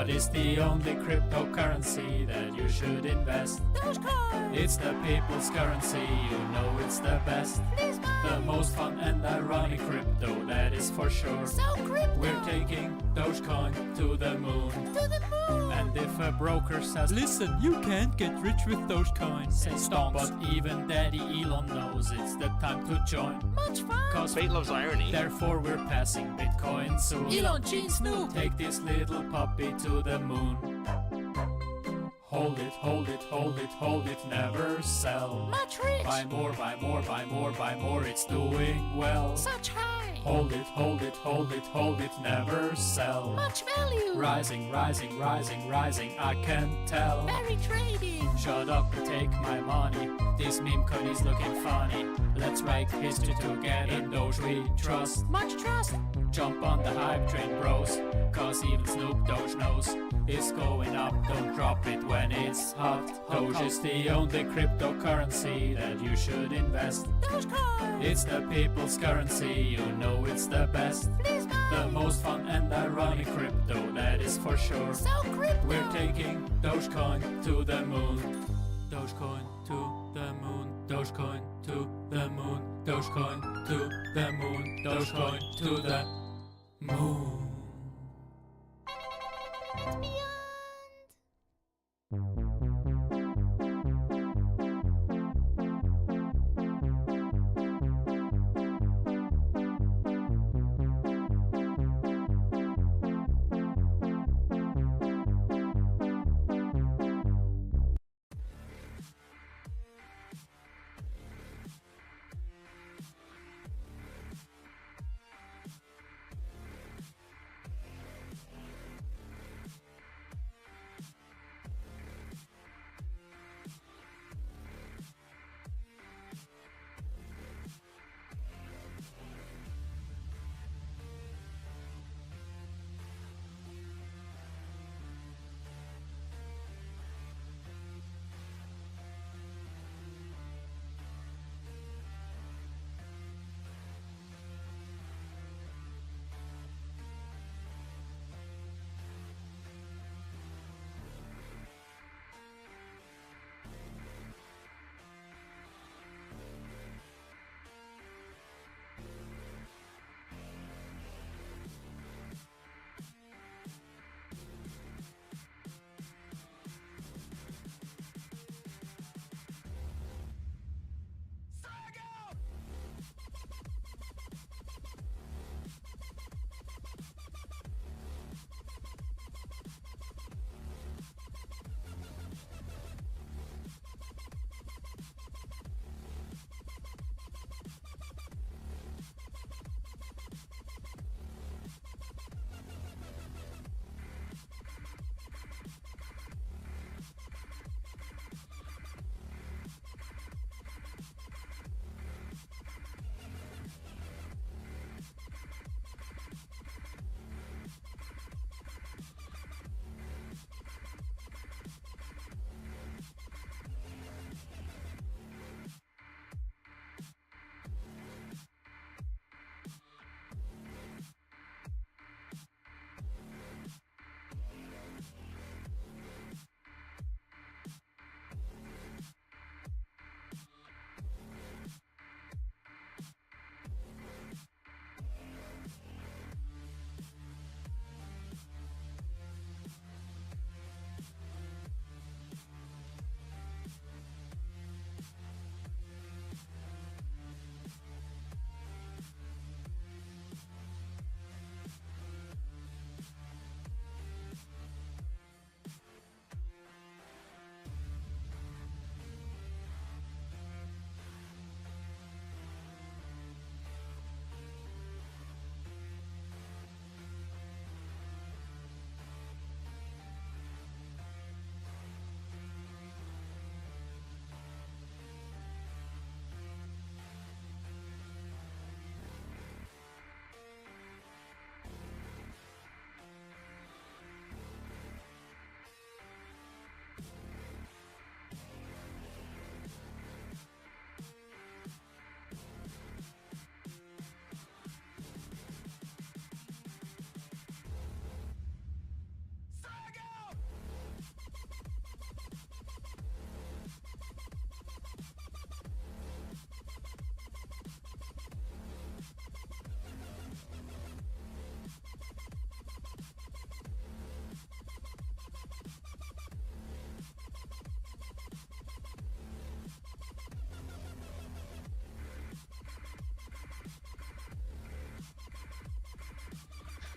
What is the only cryptocurrency that you should invest? DogeCoin! It's the people's currency, you know it's the best. Please buy! The most fun and ironic crypto, that is for sure. So crypto! We're taking DogeCoin to the moon. to the moon! And if a broker says, listen, you can't get rich with Dogecoin, say stonks. But even Daddy Elon knows it's the time to join. Much fun! Cause Fate loves irony. therefore we're passing Bitcoin soon. Elon Gene Snoop! Take this little puppy to the moon. Hold it, hold it, hold it, hold it, never sell. Much rich! Buy more, buy more, buy more, buy more, it's doing well. Such high! Hold it, hold it, hold it, hold it, never sell. Much value! Rising, rising, rising, rising, I can tell. Very trading! Shut up and take my money. This meme coin is looking funny. Let's make history together. In Doge we trust. Much trust! Jump on the hype train, bros. Cause even Snoop Doge knows it's going up. Don't drop it when it's hot. Doge is the only cryptocurrency that you should invest. DogeCoin! It's the people's currency, you know it's the best. Please buy! The most fun and ironic crypto, that is for sure. So crypto! We're taking Dogecoin to the moon. Dogecoin to the moon. Dogecoin to the moon. Dogecoin to the moon. Dogecoin to the moon. And beyond!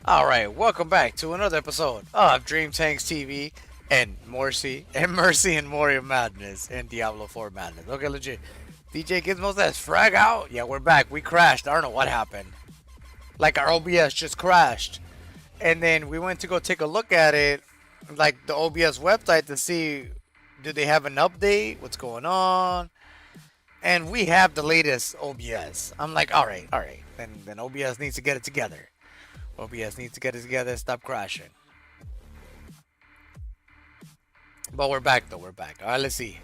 Alright, welcome back to another episode of Dream Tanks TV and Mercy and Moria Madness and Diablo 4 Madness. Okay, legit. DJ Gizmo says, frag out? Yeah, we're back. We crashed. I don't know what happened. Like our OBS just crashed. And then we went to go take a look at it, like the OBS website to see do they have an update? What's going on? And we have the latest OBS. I'm like, alright. Then OBS needs to get it together. OBS needs to get it together and stop crashing. But we're back though, we're back. Alright, let's see.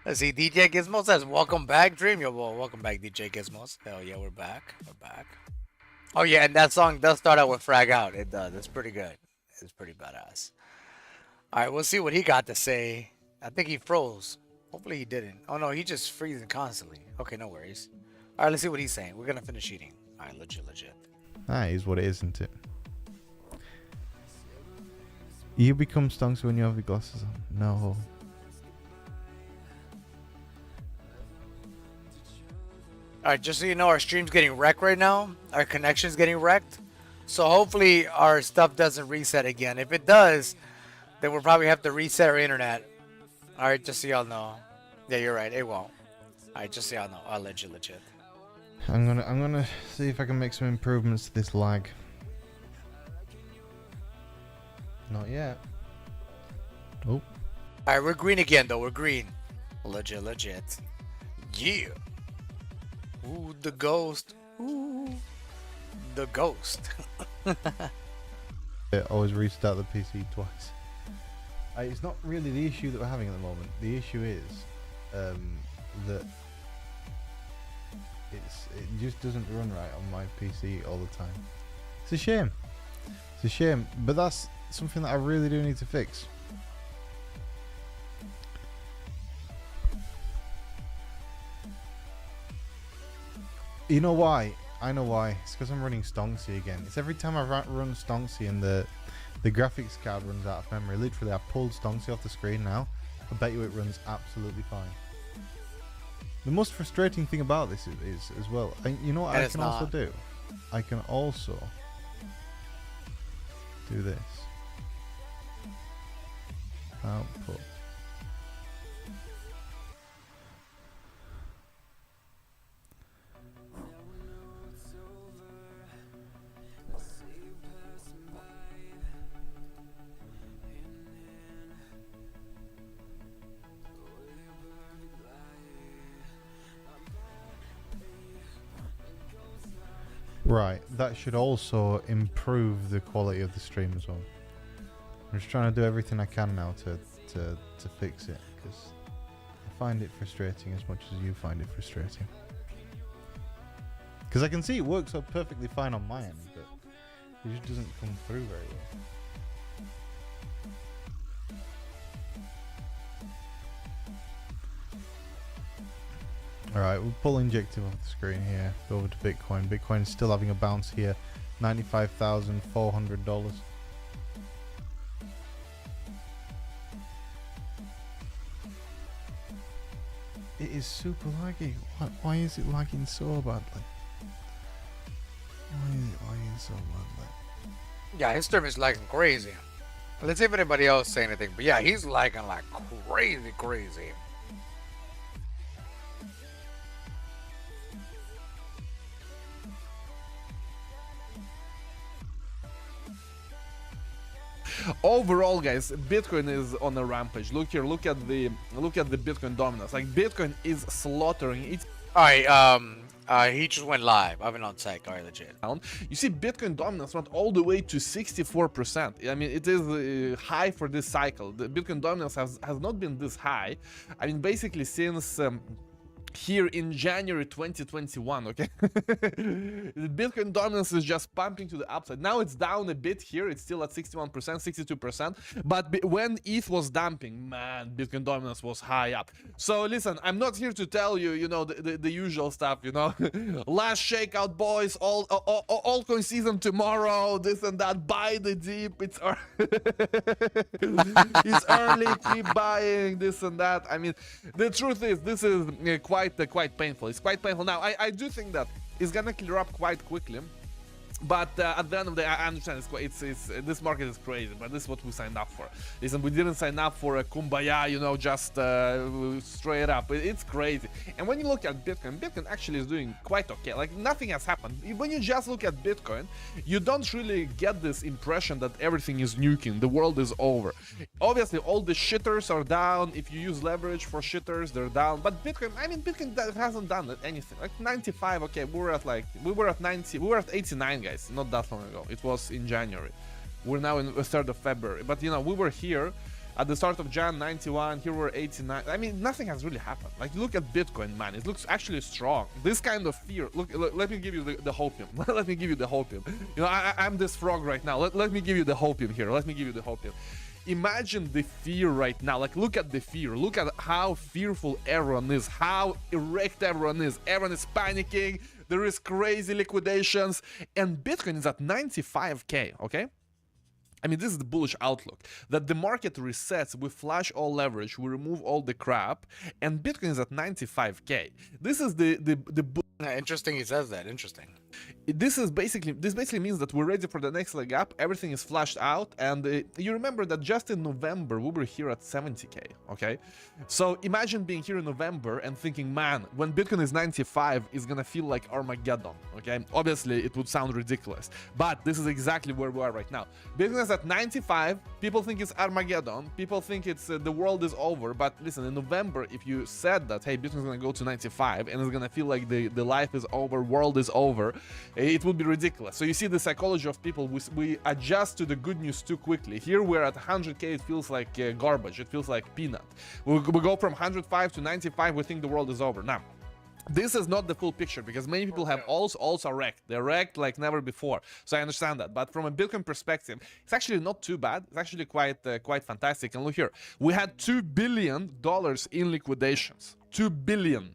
Let's see, DJ Gizmo says, welcome back, Dream. Yo, well, welcome back, DJ Gizmos. Hell yeah, we're back. We're back. Oh yeah, and that song does start out with Frag Out. It does. It's pretty good. It's pretty badass. Alright, we'll see what he got to say. I think he froze. Hopefully he didn't. Oh no, he just freezing constantly. Okay, no worries. Alright, let's see what he's saying. We're gonna finish eating. Alright, legit. That is what it is, isn't it? You become stonks when you have your glasses on. No. Alright, just so you know, our stream's getting wrecked right now. Our connection's getting wrecked. So hopefully our stuff doesn't reset again. If it does, then we'll probably have to reset our internet. Alright, just so y'all know. Yeah, you're right. It won't. Alright, just so y'all know. Legit. I'm gonna see if I can make some improvements to this lag. Not yet. Oh. Alright, we're green again though. We're green. Legit. Yeah. Ooh, the ghost. Ooh. The ghost. I always restart the PC twice. It's not really the issue that we're having at the moment. The issue is that it just doesn't run right on my PC all the time. It's a shame. It's a shame, but that's something that I really do need to fix. You know why? I know why. It's because I'm running Stonksy again. It's every time I run Stonksy and the graphics card runs out of memory. Literally, I've pulled Stonksy off the screen now. I bet you it runs absolutely fine. The most frustrating thing about this is as well, you know what I can also do? I can also do this. Output. Right, that should also improve the quality of the stream as well. I'm just trying to do everything I can now to fix it, because I find it frustrating as much as you find it frustrating. Because I can see it works out perfectly fine on my end, but it just doesn't come through very well. Alright, we'll pull Injective off the screen here. Go over to Bitcoin. Bitcoin is still having a bounce here. $95,400. It is super laggy. Why is it lagging so badly? Why is it lagging so badly? Yeah, his stream is lagging crazy. Let's see if anybody else say anything. But yeah, he's lagging like crazy. Overall, guys, Bitcoin is on a rampage. Look here, look at the Bitcoin dominance. Like, Bitcoin is slaughtering it. Alright, he just went live. I've been on tech. Alright, legit. You see, Bitcoin dominance went all the way to 64%. I mean, it is high for this cycle. The Bitcoin dominance has not been this high. I mean, basically since here in January 2021, okay? The Bitcoin dominance is just pumping to the upside. Now it's down a bit here. It's still at 61%, 62%. But when ETH was dumping, man, Bitcoin dominance was high up. So listen, I'm not here to tell you, you know, the usual stuff, you know? Last shakeout, boys, altcoin season tomorrow, this and that. Buy the dip. It's it's early, keep buying, this and that. I mean, the truth is, this is quite painful. It's quite painful. Now, I do think that it's gonna clear up quite quickly. But at the end of the day, I understand it's this market is crazy, but this is what we signed up for. Listen, we didn't sign up for a kumbaya, you know, just straight up. It's crazy. And when you look at Bitcoin, Bitcoin actually is doing quite okay. Like, nothing has happened. When you just look at Bitcoin, you don't really get this impression that everything is nuking, the world is over. Obviously, all the shitters are down. If you use leverage for shitters, they're down. But Bitcoin, I mean, Bitcoin hasn't done anything. Like 95, okay, we were at 90, we were at 89, guys. Not that long ago. It was in January. We're now in the 3rd of February. But, you know, we were here at the start of Jan 91. Here we're 89. I mean, nothing has really happened. Like, look at Bitcoin, man. It looks actually strong. This kind of fear. Look, let me give you the hopium. Let me give you the hopium. You know, I'm this frog right now. Let me give you the hopium here. Let me give you the hopium. Imagine the fear right now. Like, look at the fear. Look at how fearful everyone is. How erect everyone is. Everyone is panicking. There is crazy liquidations, and Bitcoin is at 95k, okay? I mean, this is the bullish outlook, that the market resets, we flash all leverage, we remove all the crap, and Bitcoin is at 95k. This is the Interesting he says that. Interesting. This basically means that we're ready for the next leg up. Everything is flashed out, and you remember that just in November we were here at 70k. Okay, so imagine being here in November and thinking, man, when Bitcoin is 95, it's gonna feel like Armageddon. Okay, obviously it would sound ridiculous, but this is exactly where we are right now. Bitcoin is at 95. People think it's Armageddon. People think it's the world is over. But listen, in November, if you said that, hey, Bitcoin is gonna go to 95 and it's gonna feel like the life is over, world is over, it would be ridiculous. So you see the psychology of people, we adjust to the good news too quickly. Here we're at 100k, it feels like garbage, it feels like peanut. We go from 105 to 95, we think the world is over. Now, this is not the full picture, because many people have also wrecked. They're wrecked like never before. So I understand that. But from a Bitcoin perspective, it's actually not too bad. It's actually quite fantastic. And look here, we had $2 billion in liquidations. 2 billion.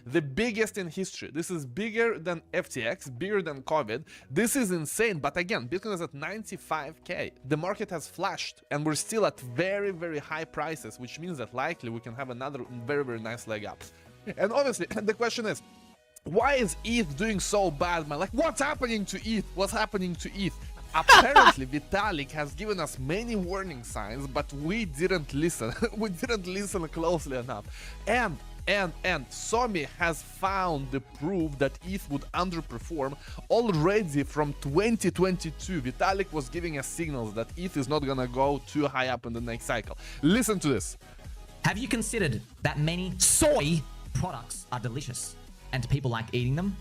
The biggest in history. This is bigger than FTX, bigger than COVID. This is insane. But again, Bitcoin is at 95k. The market has flashed, and we're still at very, very high prices, which means that likely we can have another very, very nice leg up. And obviously, the question is, why is ETH doing so bad, man? Like, what's happening to ETH? What's happening to ETH? Apparently, Vitalik has given us many warning signs, but we didn't listen. We didn't listen closely enough. And Somi has found the proof that ETH would underperform already from 2022. Vitalik was giving us signals that ETH is not gonna go too high up in the next cycle. Listen to this. Have you considered that many soy products are delicious and people like eating them?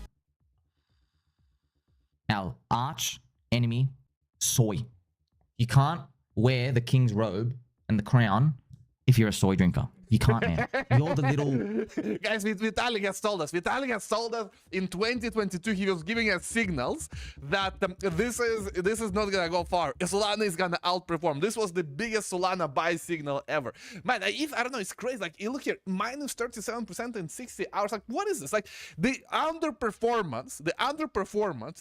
Our arch enemy, soy. You can't wear the king's robe and the crown if you're a soy drinker. You can't, man. You're the little... Guys, Vitalik has told us. Vitalik has told us in 2022, he was giving us signals that this is not gonna go far. Solana is gonna outperform. This was the biggest Solana buy signal ever. Man, I don't know, it's crazy. Like, you look here, minus 37% in 60 hours. Like, what is this? Like, the underperformance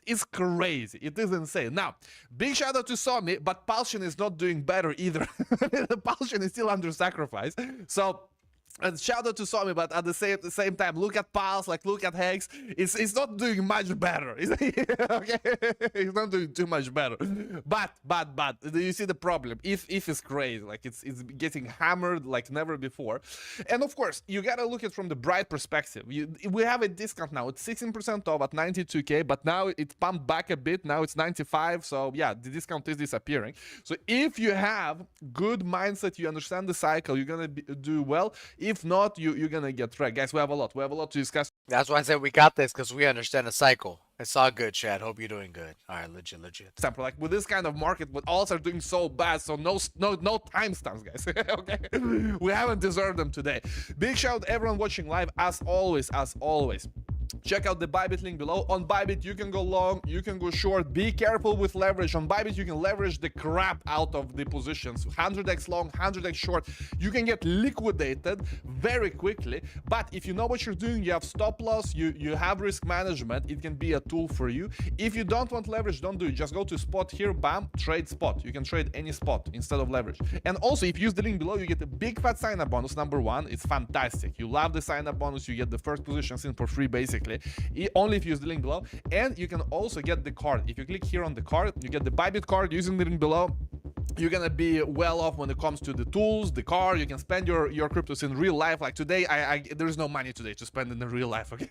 is crazy. It is insane. Now, big shout out to Somi, but Pulsion is not doing better either. The Pulsion is still under sacrifice. So, and shout out to Somi, but at the same time, look at Pulse, like look at Hex. It's not doing much better. Okay, it's not doing too much better. But you see the problem. If is crazy, like it's getting hammered like never before. And of course, you gotta look at it from the bright perspective. We have a discount now. It's 16% off at 92k, but now it's pumped back a bit. Now it's 95. So yeah, the discount is disappearing. So if you have good mindset, you understand the cycle, you're gonna do well. If not, you're gonna get wrecked. Guys, we have a lot to discuss. That's why I said we got this, because we understand the cycle. It's all good, Chad. Hope you're doing good. All right, legit. Example, like with this kind of market, with alts are doing so bad, so no timestamps, guys. Okay, we haven't deserved them today. Big shout out everyone watching live, as always. Check out the Bybit link below. On Bybit, you can go long, you can go short. Be careful with leverage. On Bybit, you can leverage the crap out of the positions. 100x long, 100x short. You can get liquidated very quickly. But if you know what you're doing, you have stop loss, you have risk management, it can be a tool for you. If you don't want leverage, don't do it. Just go to spot here, bam, trade spot. You can trade any spot instead of leverage. And also, if you use the link below, you get a big fat sign-up bonus. Number one, it's fantastic. You love the sign-up bonus. You get the first positions in for free, basically. exactly, only if you use the link below. And you can also get the card. If you click here on the card, you get the Bybit card using the link below. You're gonna be well off when it comes to the tools, the car. You can spend your cryptos in real life. Like today, there is no money today to spend in the real life. Okay,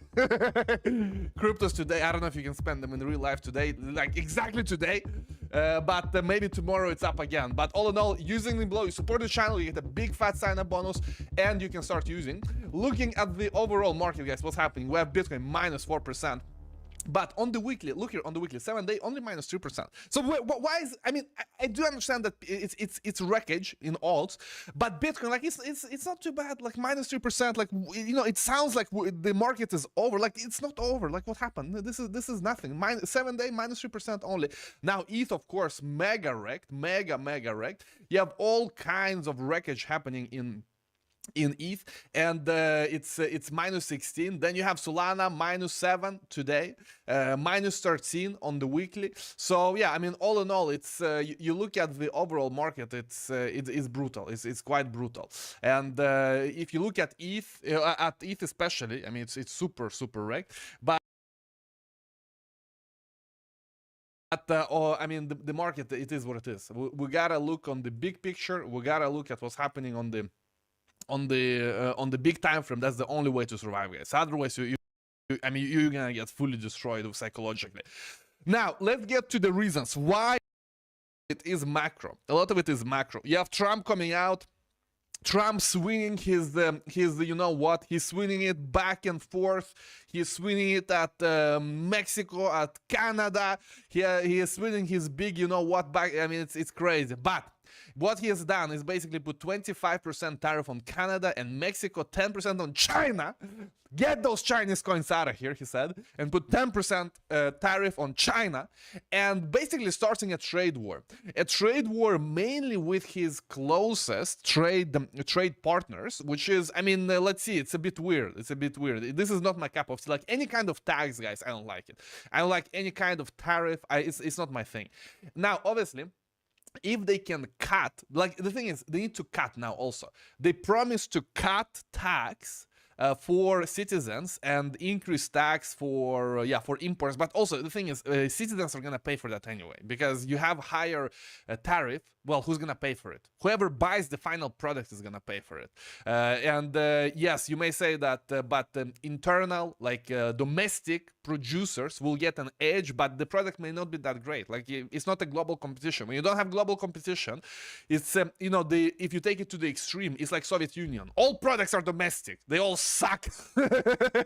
cryptos today, I don't know if you can spend them in real life today, like exactly today, but maybe tomorrow it's up again. But all in all, using the below, you support the channel, you get a big fat sign-up bonus, and you can start using. Looking at the overall market, guys, what's happening? We have Bitcoin minus 4%. But on the weekly, look here on the weekly 7-day, only minus 2%. So why is? I mean, I do understand that it's wreckage in alts, but Bitcoin, like it's not too bad. Like minus 3%. Like it sounds like the market is over. Like it's not over. Like what happened? This is nothing. 7-day minus 3% only. Now ETH, of course, mega wrecked, mega wrecked. You have all kinds of wreckage happening in ETH, and it's minus 16. Then you have Solana minus 7 today, minus 13 on the weekly. So yeah, I mean, all in all, it's you look at the overall market, it's brutal. It's quite brutal. And if you look at ETH, especially, I mean, it's super wrecked. But I mean, the market, it is what it is. We gotta look on the big picture. We gotta look at what's happening on the big time frame. That's the only way to survive, guys. Otherwise, I mean, you're gonna get fully destroyed psychologically. Now, let's get to the reasons why it is macro. A lot of it is macro. You have Trump coming out. Trump swinging his you know what? He's swinging it back and forth. He's swinging it at Mexico, at Canada. He is swinging his big, you know what, back. I mean, it's crazy. But what he has done is basically put 25% tariff on Canada and Mexico, 10% on China. Get those Chinese coins out of here, he said, and put 10% tariff on China, and basically starting a trade war. A trade war mainly with his closest trade partners, which is, I mean, let's see, it's a bit weird. It's a bit weird. This is not my cup of tea. Like any kind of tax, guys, I don't like it. I don't like any kind of tariff. It's not my thing. Now, obviously, if they can cut, like the thing is, they need to cut now also. They promised to cut tax for citizens and increase tax for imports, but also the thing is, citizens are gonna pay for that anyway, because you have higher tariff. Well, who's gonna pay for it? Whoever buys the final product is gonna pay for it. Yes, you may say that, but internal, like domestic producers will get an edge, but the product may not be that great. Like it's not a global competition. When you don't have global competition, it's if you take it to the extreme, it's like Soviet Union. All products are domestic. They all suck,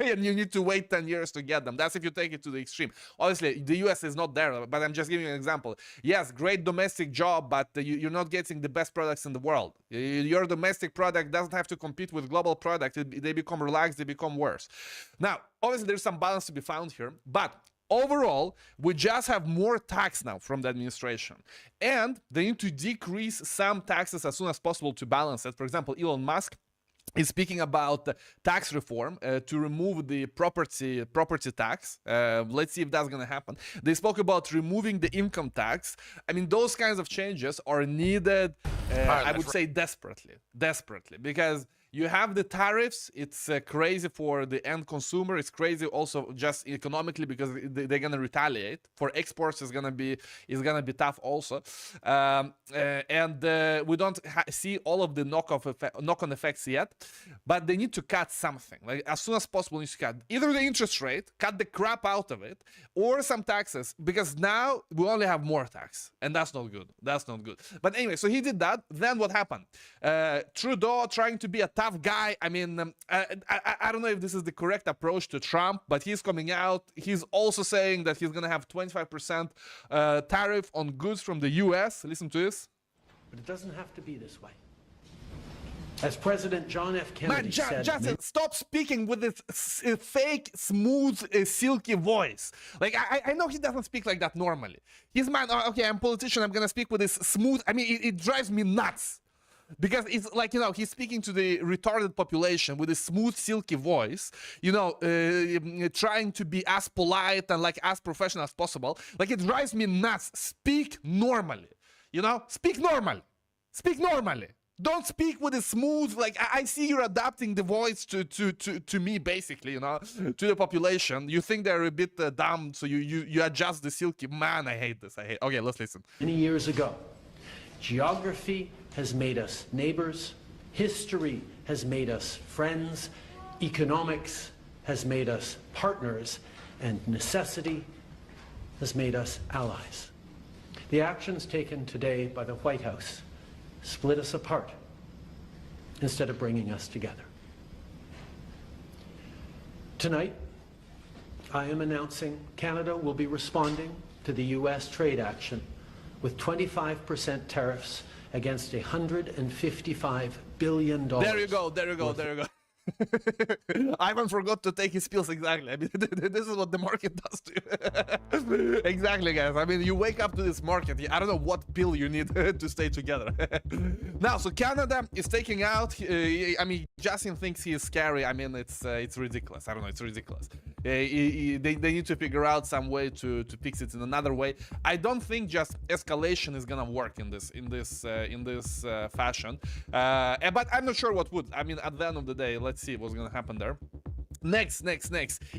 and you need to wait 10 years to get them. That's if you take it to the extreme. Obviously, the US is not there, but I'm just giving you an example. Yes, great domestic job, but you're not getting the best products in the world. Your domestic product doesn't have to compete with global product. They become relaxed, they become worse. Now, obviously, there's some balance to be found here, but overall, we just have more tax now from the administration, and they need to decrease some taxes as soon as possible to balance it. For example, Elon Musk is speaking about tax reform to remove the property tax. Let's see if that's gonna happen. They spoke about removing the income tax. I mean, those kinds of changes are needed, I would say desperately, because you have the tariffs. It's crazy for the end consumer. It's crazy also just economically, because they're gonna retaliate. For exports, it's gonna be tough also. We don't see all of the knock-on effects yet, but they need to cut something. Like as soon as possible, they need to cut either the interest rate, cut the crap out of it, or some taxes, because now we only have more tax, and that's not good. That's not good. But anyway, so he did that. Then what happened? Trudeau trying to be a tough guy. I mean, I don't know if this is the correct approach to Trump, but he's coming out. He's also saying that he's gonna have 25% tariff on goods from the US. Listen to this. But it doesn't have to be this way. As President John F. Kennedy said, Justin, stop speaking with this fake, smooth, silky voice. Like, I know he doesn't speak like that normally. He's man, okay, I'm a politician, I'm gonna speak with this smooth, I mean, it drives me nuts. Because it's like, he's speaking to the retarded population with a smooth, silky voice, trying to be as polite and like as professional as possible. Like, it drives me nuts. Speak normally, speak normal. Speak normally. Don't speak with a smooth, like I see you're adapting the voice to me, basically, you know, to the population. You think they're a bit dumb, so you adjust the silky. Man, I hate this. I hate. Okay, let's listen. Many years ago, geography has made us neighbors, history has made us friends, economics has made us partners, and necessity has made us allies. The actions taken today by the White House split us apart instead of bringing us together. Tonight, I am announcing Canada will be responding to the U.S. trade action with 25% tariffs against $155 billion. There you go, there you go, there you go. Ivan forgot to take his pills, exactly. I mean, this is what the market does to you. Exactly, guys. I mean, you wake up to this market. I don't know what pill you need to stay together. Now, so Canada is taking out. I mean, Justin thinks he is scary. I mean, it's ridiculous. I don't know. It's ridiculous. They need to figure out some way to fix it in another way. I don't think just escalation is gonna work in this fashion. But I'm not sure what would. I mean, at the end of the day, let's see what's gonna happen there. Next.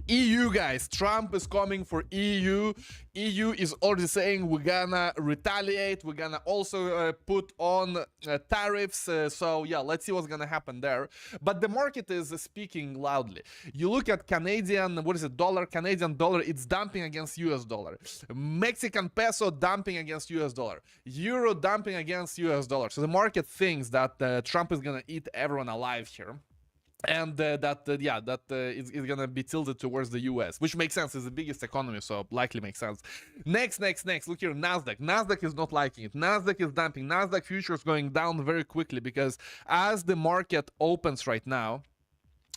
EU, guys. Trump is coming for EU. EU is already saying we're gonna retaliate. We're gonna also put on tariffs. So yeah, let's see what's gonna happen there. But the market is speaking loudly. You look at Canadian, what is it, dollar, Canadian dollar, it's dumping against US dollar. Mexican peso dumping against US dollar. Euro dumping against US dollar. So the market thinks that Trump is gonna eat everyone alive here. And that is gonna be tilted towards the US, which makes sense. It's the biggest economy, so likely makes sense. Next. Look here, Nasdaq. Nasdaq is not liking it. Nasdaq is dumping. Nasdaq futures going down very quickly because as the market opens right now,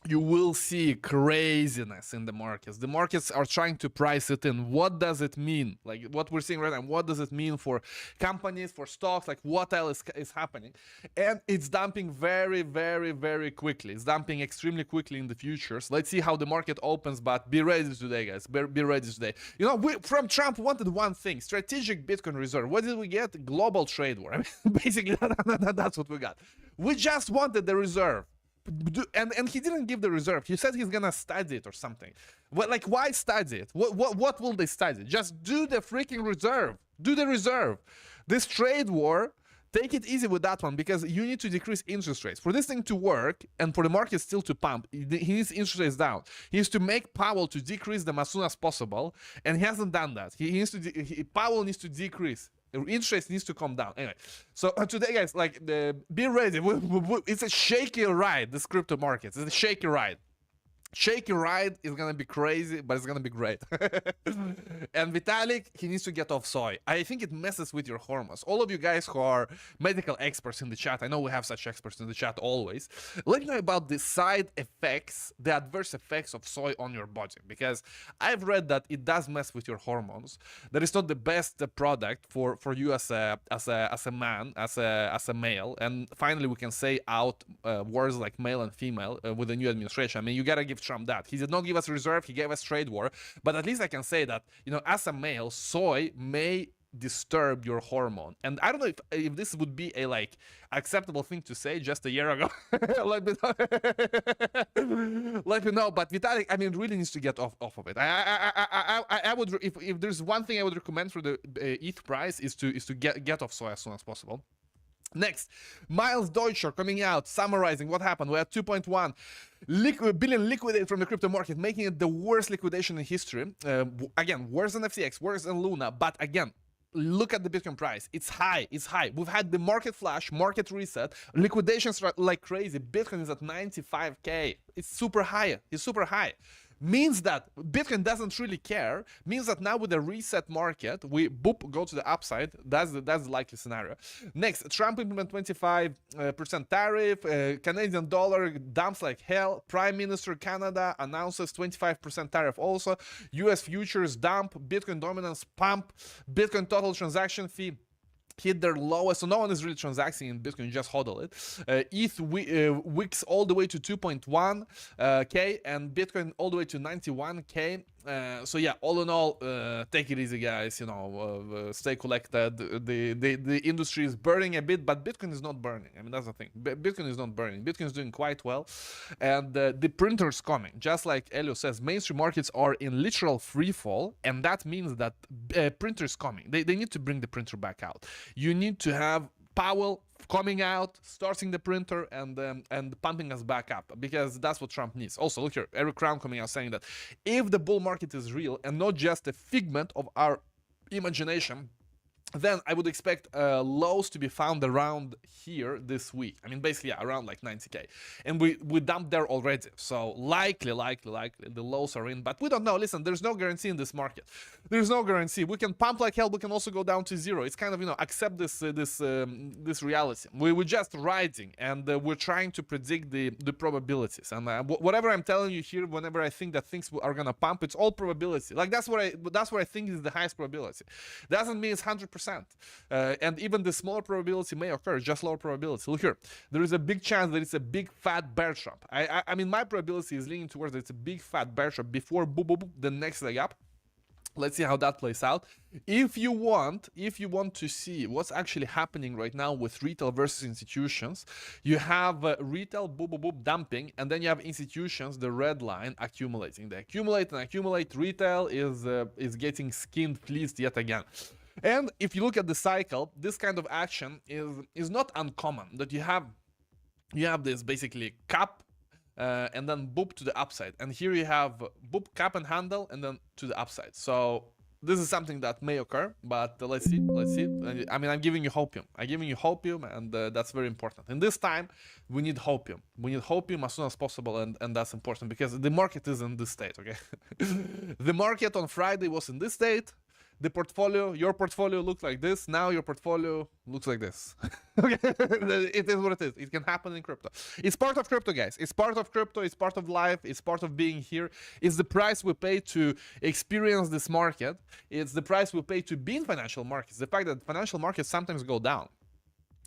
you will see craziness in the markets. The markets are trying to price it in. What does it mean? Like what we're seeing right now, what does it mean for companies, for stocks? Like what else is happening? And it's dumping very, very, very quickly. It's dumping extremely quickly in the futures. Let's see how the market opens, but be ready today, guys. Be ready today. You know, we from Trump wanted one thing, strategic Bitcoin reserve. What did we get? Global trade war. I mean, basically, that's what we got. We just wanted the reserve. And he didn't give the reserve. He said he's gonna study it or something. Well, like, why study it? What will they study? Just do the freaking reserve. Do the reserve. This trade war, take it easy with that one because you need to decrease interest rates. For this thing to work and for the market still to pump, he needs interest rates down. He needs to make Powell to decrease them as soon as possible, and he hasn't done that. Powell needs to decrease. Interest rates needs to come down. Anyway, so today, guys, like, be ready. It's a shaky ride, this crypto markets. It's a shaky ride. Shaky ride is gonna be crazy, but it's gonna be great. And Vitalik, he needs to get off soy. I think it messes with your hormones. All of you guys who are medical experts in the chat, I know we have such experts in the chat always. Let me know about the side effects, the adverse effects of soy on your body, because I've read that it does mess with your hormones. That is not the best product for you as a man, as a male. And finally, we can say out words like male and female with the new administration. I mean, you gotta give Trump that. He did not give us reserve, he gave us trade war, but at least I can say that, you know, as a male, soy may disturb your hormone. And I don't know if this would be a like acceptable thing to say just a year ago. Let me know. Let me know. But Vitalik, I mean, really needs to get off of it. I would, if there's one thing I would recommend for the ETH price is to get off soy as soon as possible. Next, Miles Deutscher coming out, summarizing what happened. We had 2.1 billion liquidated from the crypto market, making it the worst liquidation in history. Again, worse than FTX, worse than Luna. But again, look at the Bitcoin price. It's high. It's high. We've had the market flash, market reset, liquidations like crazy. Bitcoin is at 95K. It's super high. It's super high. Means that Bitcoin doesn't really care. Means that now with the reset market, we boop go to the upside. That's the likely scenario. Next, Trump implement 25% tariff. Canadian dollar dumps like hell. Prime Minister Canada announces 25% tariff also. US futures dump. Bitcoin dominance pump. Bitcoin total transaction fee hit their lowest, so no one is really transacting in Bitcoin, just hodl it. ETH wicks all the way to 2.1K and Bitcoin all the way to 91K. So yeah, all in all, take it easy, guys. You know, stay collected. The industry is burning a bit, but Bitcoin is not burning. I mean, that's the thing. Bitcoin is not burning. Bitcoin is doing quite well, and the printer's coming. Just like Elio says, mainstream markets are in literal free fall, and that means that printer's coming. They need to bring the printer back out. You need to have Powell coming out, starting the printer, and pumping us back up, because that's what Trump needs. Also, look here, Eric Crown coming out saying that if the bull market is real and not just a figment of our imagination, then I would expect lows to be found around here this week. I mean, basically, yeah, around like 90K. And we dumped there already. So likely, the lows are in. But we don't know. Listen, there's no guarantee in this market. There's no guarantee. We can pump like hell. We can also go down to zero. It's kind of, you know, accept this this reality. We're just riding, and we're trying to predict the probabilities. And whatever I'm telling you here, whenever I think that things are gonna pump, it's all probability. Like that's what I think is the highest probability. Doesn't mean it's 100%. And even the smaller probability may occur, just lower probability. Look here, there is a big chance that it's a big fat bear trap. I mean, my probability is leaning towards that it's a big fat bear trap before boop, boop, boop, the next leg up. Let's see how that plays out. If you want to see what's actually happening right now with retail versus institutions, you have retail boop, boop, boop, dumping, and then you have institutions, the red line, accumulating. They accumulate and accumulate. Retail is getting skinned, fleeced yet again. And if you look at the cycle, this kind of action is not uncommon. That you have this basically cap and then boop to the upside, and here you have boop, cap and handle, and then to the upside. So this is something that may occur, but let's see. I mean, I'm giving you hopium. And that's very important. And this time, we need hopium. We need hopium as soon as possible, and that's important because the market is in this state. Okay, the market on Friday was in this state. The portfolio, your portfolio looked like this. Now your portfolio looks like this. Okay, it is what it is. It can happen in crypto. It's part of crypto, guys. It's part of crypto. It's part of life. It's part of being here. It's the price we pay to experience this market. It's the price we pay to be in financial markets. The fact that financial markets sometimes go down.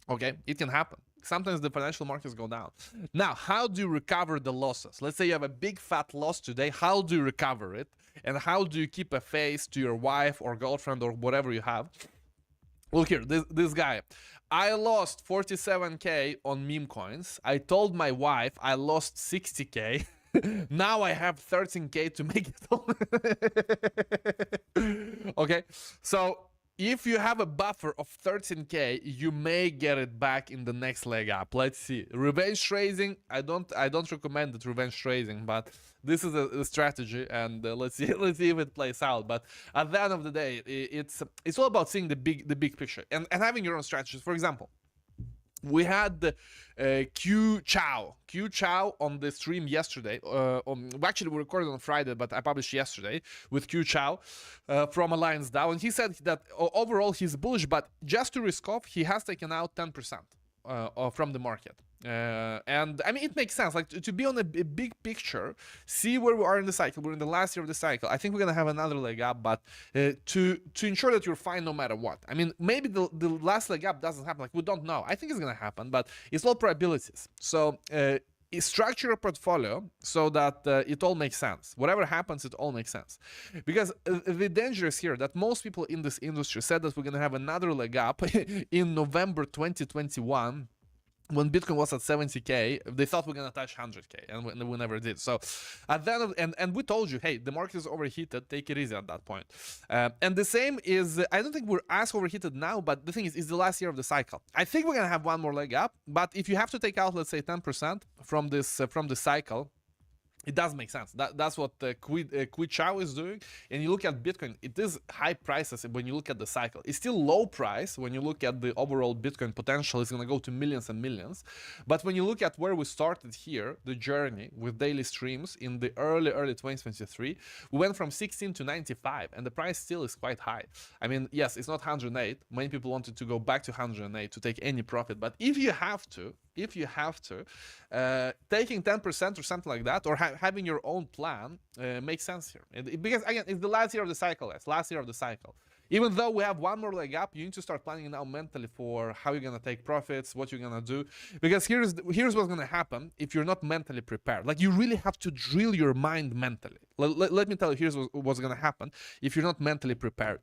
Okay, it can happen. Sometimes the financial markets go down. Now, how do you recover the losses? Let's say you have a big fat loss today. How do you recover it? And how do you keep a face to your wife or girlfriend or whatever you have? Look here, this guy. I lost 47K on meme coins. I told my wife I lost 60K. Now I have 13K to make it. Okay, so if you have a buffer of 13K, you may get it back in the next leg up. Let's see. Revenge trading. I don't recommend it, revenge trading, but this is a strategy, and let's see if it plays out. But at the end of the day, it's all about seeing the big picture and having your own strategies. For example, we had Q Chow on the stream yesterday. Actually, we recorded on Friday, but I published yesterday with Q Chow from Alliance DAO, and he said that overall he's bullish, but just to risk off, he has taken out 10% from the market. And I mean, it makes sense, like to be on a big picture, see where we are in the cycle. We're in the last year of the cycle. I think we're gonna have another leg up, but to ensure that you're fine no matter what. I mean, maybe the last leg up doesn't happen, like we don't know. I think it's gonna happen, but it's all probabilities. So structure your portfolio so that it all makes sense. Whatever happens, it all makes sense. Because the danger is here that most people in this industry said that we're gonna have another leg up in November 2021. When Bitcoin was at 70K, they thought we're gonna touch 100K, and we never did. So at the end and we told you, hey, the market is overheated, take it easy at that point. And the same is, I don't think we're as overheated now, but the thing is, it's the last year of the cycle. I think we're gonna have one more leg up, but if you have to take out, let's say 10% from this cycle, it does make sense. That's what Quid Chow is doing. And you look at Bitcoin, it is high prices when you look at the cycle. It's still low price when you look at the overall Bitcoin potential. It's going to go to millions and millions. But when you look at where we started here, the journey with daily streams in the early 2023, we went from 16 to 95, and the price still is quite high. I mean, yes, it's not 108. Many people wanted to go back to 108 to take any profit. But if you have to, taking 10% or something like that, or having your own plan makes sense here. Because again, it's the last year of the cycle, guys. Last year of the cycle. Even though we have one more leg up, you need to start planning now mentally for how you're gonna take profits, what you're gonna do. Because here's what's gonna happen if you're not mentally prepared. Like, you really have to drill your mind mentally. Let me tell you, here's what's gonna happen if you're not mentally prepared.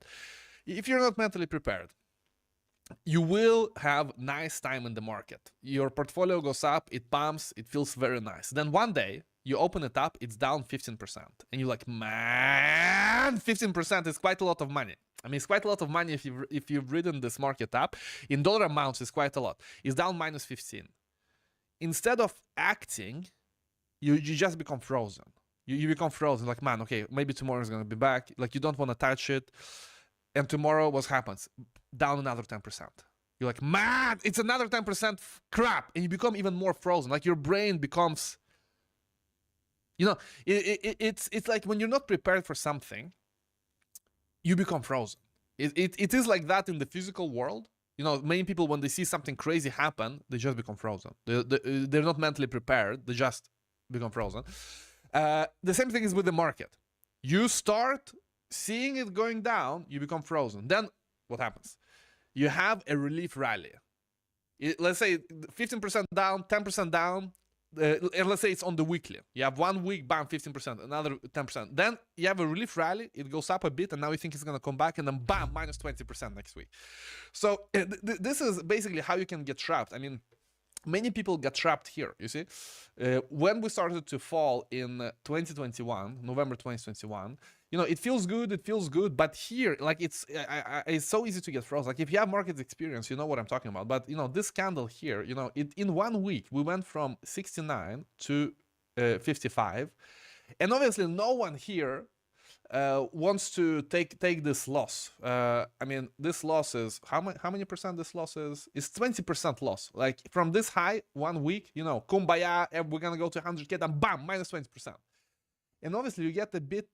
If you're not mentally prepared, you will have nice time in the market. Your portfolio goes up, it pumps, it feels very nice. Then one day, you open it up, it's down 15%. And you're like, man, 15% is quite a lot of money. I mean, it's quite a lot of money if you've ridden this market up. In dollar amounts, it's quite a lot. It's down minus 15. Instead of acting, you just become frozen. You become frozen, like, man, okay, maybe tomorrow is going to be back. Like, you don't want to touch it. And tomorrow, what happens? Down another 10%. You're like, man, it's another 10% crap. And you become even more frozen. Like, your brain becomes, you know, it's like when you're not prepared for something, you become frozen. It is like that in the physical world. You know, many people, when they see something crazy happen, they just become frozen. They're not mentally prepared. They just become frozen. The same thing is with the market. You start seeing it going down, you become frozen. Then what happens? You have a relief rally. Let's say 15% down, 10% down, and let's say it's on the weekly. You have 1 week, bam, 15%, another 10%. Then you have a relief rally, it goes up a bit, and now you think it's going to come back, and then bam, minus 20% next week. So this is basically how you can get trapped. I mean, many people get trapped here, you see. When we started to fall in 2021, November 2021, you know, it feels good, but here, like, it's so easy to get frozen. Like, if you have market experience, you know what I'm talking about. But, you know, this candle here, you know, in 1 week, we went from 69 to 55. And obviously, no one here wants to take this loss. I mean, this loss is, how many percent this loss is? It's 20% loss. Like, from this high, 1 week, you know, kumbaya, we're going to go to 100K, and bam, minus 20%. And obviously, you get a bit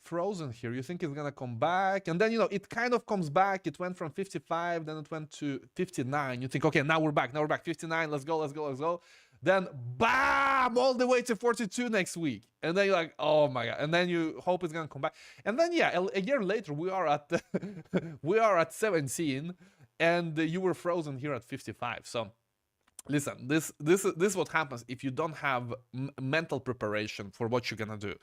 frozen here. You think it's gonna come back, and then, you know, it kind of comes back. It went from 55, then it went to 59. You think, okay, now we're back 59, let's go. Then bam, all the way to 42 next week, and then you're like, oh my god. And then you hope it's gonna come back, and then yeah, a year later we are at we are at 17, and you were frozen here at 55. So listen, this is what happens if you don't have mental preparation for what you're gonna do.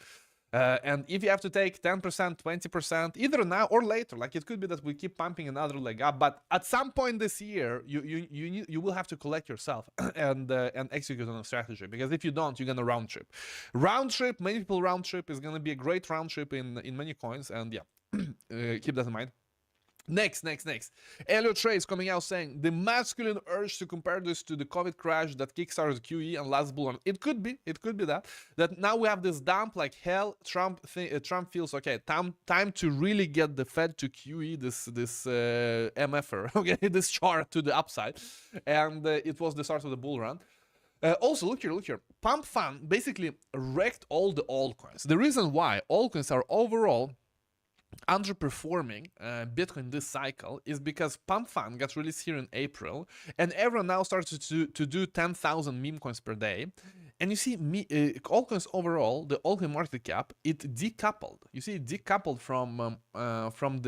And if you have to take 10%, 20%, either now or later, like, it could be that we keep pumping another leg up, but at some point this year, you will have to collect yourself and execute on a strategy, because if you don't, you're gonna round trip. Many people round trip is gonna be a great round trip in many coins, and yeah, keep that in mind. Next. Elliot Trades coming out saying the masculine urge to compare this to the COVID crash that kickstarted QE and last bull run. It could be that now we have this dump like hell. Trump feels okay. Time to really get the Fed to QE this MFR, okay, this chart to the upside, and it was the start of the bull run. Also, look here. Pump Fund basically wrecked all the altcoins. The reason why altcoins are overall underperforming Bitcoin this cycle is because Pump Fund got released here in April, and everyone now starts to do 10,000 meme coins per day. And you see, altcoins overall, the altcoin market cap, it decoupled. You see, it decoupled from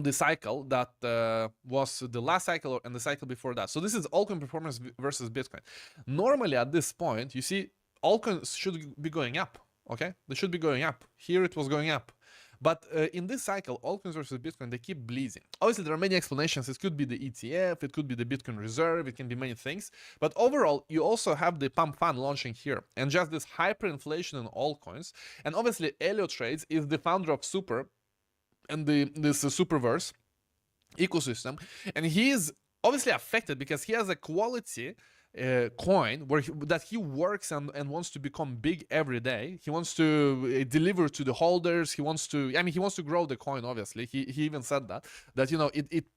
the cycle that was the last cycle and the cycle before that. So this is altcoin performance versus Bitcoin. Normally at this point, you see, altcoins should be going up. Okay, they should be going up. Here it was going up. But in this cycle, altcoins versus Bitcoin, they keep bleeding. Obviously, there are many explanations. It could be the ETF, it could be the Bitcoin reserve, it can be many things. But overall, you also have the Pump Fund launching here, and just this hyperinflation in altcoins. And obviously, Elliot Trades is the founder of Super and this Superverse ecosystem, and he is obviously affected because he has a quality coin that he works and wants to become big every day. He wants to deliver to the holders. He wants to grow the coin. Obviously, he even said that you know,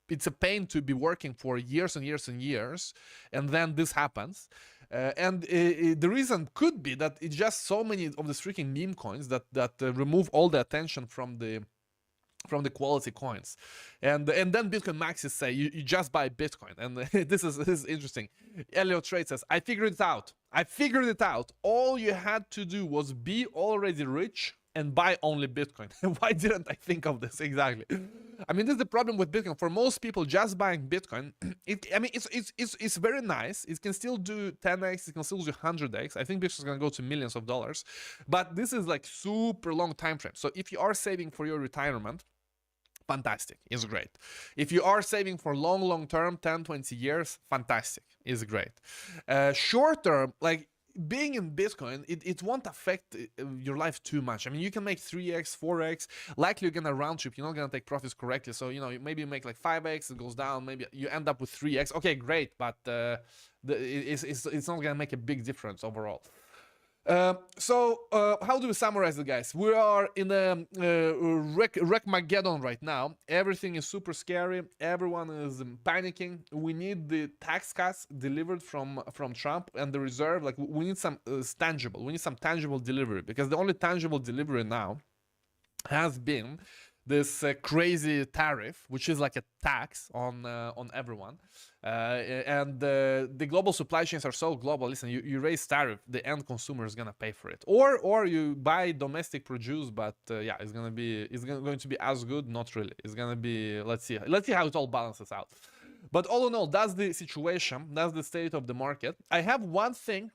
it's a pain to be working for years and years and years, and then this happens. And the reason could be that it's just so many of the freaking meme coins that remove all the attention from the quality coins, and then Bitcoin maxis say you just buy Bitcoin, and this is interesting. Elliot Trade says, I figured it out. All you had to do was be already rich and buy only Bitcoin. Why didn't I think of this? Exactly. I mean, this is the problem with Bitcoin. For most people, just buying Bitcoin, it's very nice. It can still do 10x, it can still do 100x. I think Bitcoin is gonna go to millions of dollars, but this is like super long time frame. So if you are saving for your retirement, fantastic, it's great. If you are saving for long term, 10-20 years, fantastic, it's great. Short term, like being in Bitcoin, it won't affect your life too much. I mean, you can make 3x, 4x, likely you're gonna round trip, you're not gonna take profits correctly, so you know, maybe you make like 5x, it goes down, maybe you end up with 3x. Okay, great, but it's not gonna make a big difference overall. So how do we summarize it, guys? We are in a wreckmageddon right now. Everything is super scary. Everyone is panicking. We need the tax cuts delivered from Trump and the reserve. Like, we need some tangible. We need some tangible delivery, because the only tangible delivery now has been this crazy tariff, which is like a tax on everyone. And the global supply chains are so global. Listen, you raise tariff, the end consumer is gonna pay for it, or you buy domestic produce, but yeah, it's going to be as good. Not really. It's gonna be, let's see how it all balances out. But all in all, that's the situation. That's the state of the market. I have one thing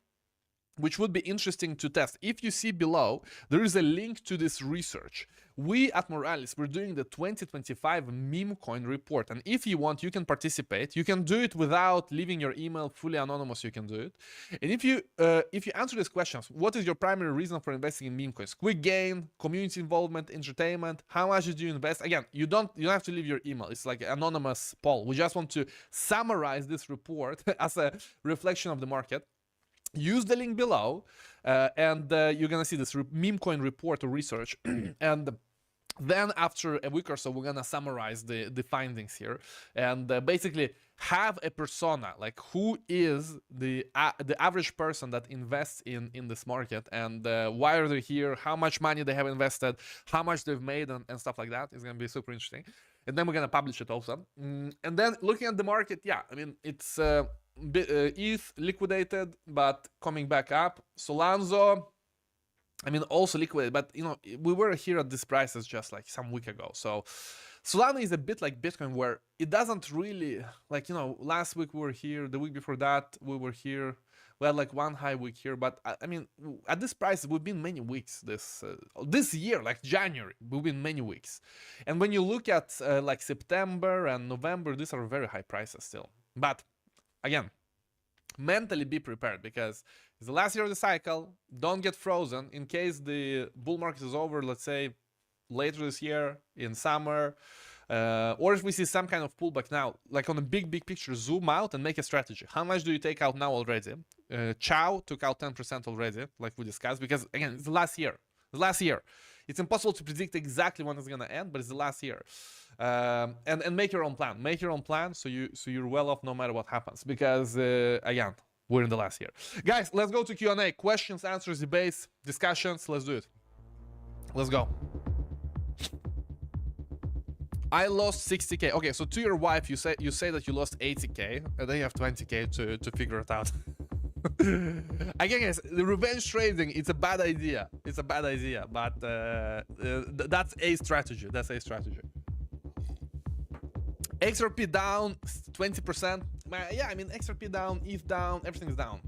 which would be interesting to test. If you see below, there is a link to this research. We at Moralis, we're doing the 2025 meme coin report. And if you want, you can participate. You can do it without leaving your email, fully anonymous, you can do it. And if you answer these questions, what is your primary reason for investing in meme coins? Quick gain, community involvement, entertainment, how much did you invest? Again, you don't have to leave your email. It's like an anonymous poll. We just want to summarize this report as a reflection of the market. Use the link below, and you're gonna see this meme coin report or research, and then after a week or so, we're gonna summarize the findings here, and basically have a persona, like who is the average person that invests in this market, and why are they here, how much money they have invested, how much they've made, and stuff like that. It's gonna be super interesting. And then we're gonna publish it also. And then looking at the market, yeah, I mean, it's ETH liquidated, but coming back up. Solanzo, I mean, also liquidated, but you know, we were here at these prices just like some week ago. So Solana is a bit like Bitcoin, where it doesn't really, like, you know, last week we were here, the week before that we were here. We had like one high week here, but I mean, at this price, we've been many weeks this year, like January, we've been many weeks. And when you look at like September and November, these are very high prices still. But again, mentally be prepared, because it's the last year of the cycle. Don't get frozen in case the bull market is over, let's say later this year in summer, or if we see some kind of pullback now, like on a big picture, zoom out and make a strategy. How much do you take out now already? Chow took out 10% already, like we discussed, because again, it's the last year. It's impossible to predict exactly when it's gonna end, but it's the last year. And make your own plan. Make your own plan so you're well off no matter what happens. Because again, we're in the last year. Guys, let's go to Q&A. Questions, answers, debates, discussions. Let's do it. Let's go. I lost 60k. Okay, so to your wife, you say that you lost 80k, and then you have 20k to figure it out. Again, guys, the revenge trading, it's a bad idea. It's a bad idea, but that's a strategy. That's a strategy. XRP down 20%. Yeah, I mean, XRP down, ETH down, everything's down.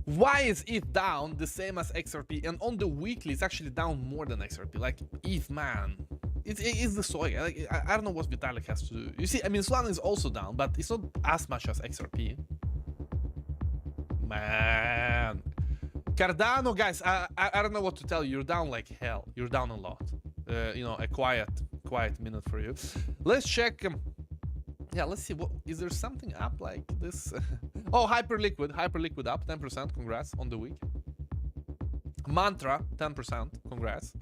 Why is ETH down the same as XRP? And on the weekly, it's actually down more than XRP. Like, ETH, man, it's the soy. Like, I don't know what Vitalik has to do. You see, I mean, Solana is also down, but it's not as much as XRP. Man. Cardano, guys, I don't know what to tell you. You're down like hell. You're down a lot. You know, a quiet minute for you. Let's check. Yeah, let's see. What is there something up like this? Oh, Hyperliquid up 10%. Congrats on the week. Mantra 10%. Congrats.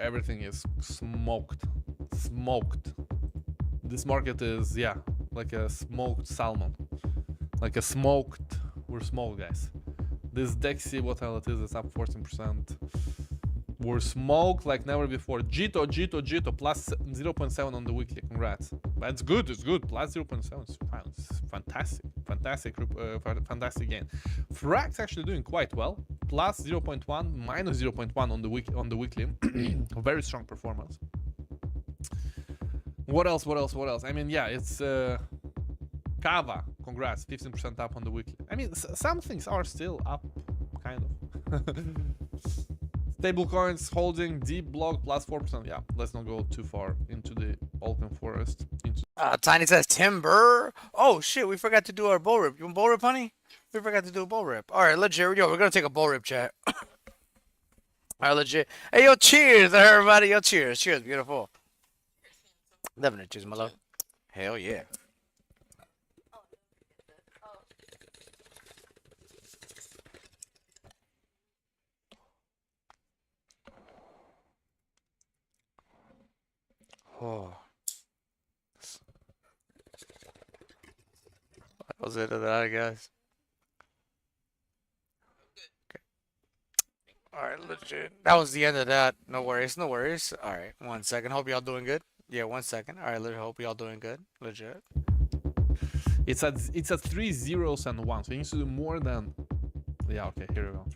Everything is smoked. This market is, yeah, like a smoked salmon. Like a smoked. We're smoked, guys. This Dexy, what hell it is? It's up 14%. We're smoked like never before. Jito plus 0.7 on the weekly. Congrats. That's good. It's good. Plus 0.7. It's fine. It's fantastic. Fantastic gain. Frax actually doing quite well. plus 0.1, minus 0.1 on the weekly. Very strong performance. What else? I mean, yeah, it's Kava. Congrats, 15% up on the weekly. I mean, some things are still up, kind of. Stable coins holding deep block plus 4%. Yeah, let's not go too far into the Alpine Forest. Tiny says timber. Oh shit, we forgot to do our bull rip. You want bull rip, honey? We forgot to do a bull rip. All right, legit. Yo, we're gonna take a bull rip, chat. All right, legit. Hey, yo, cheers, everybody. Yo, cheers. Cheers, beautiful. Definitely cheers, my love. Hell yeah. Oh. That was it of that, I guess. Okay. Alright, legit. That was the end of that. No worries, no worries. Alright, 1 second. Hope y'all doing good. Yeah, 1 second. Alright, legit. Hope y'all doing good. Legit. It's at 3 zeros and 1, so you need to do more than. Yeah, okay, here we go.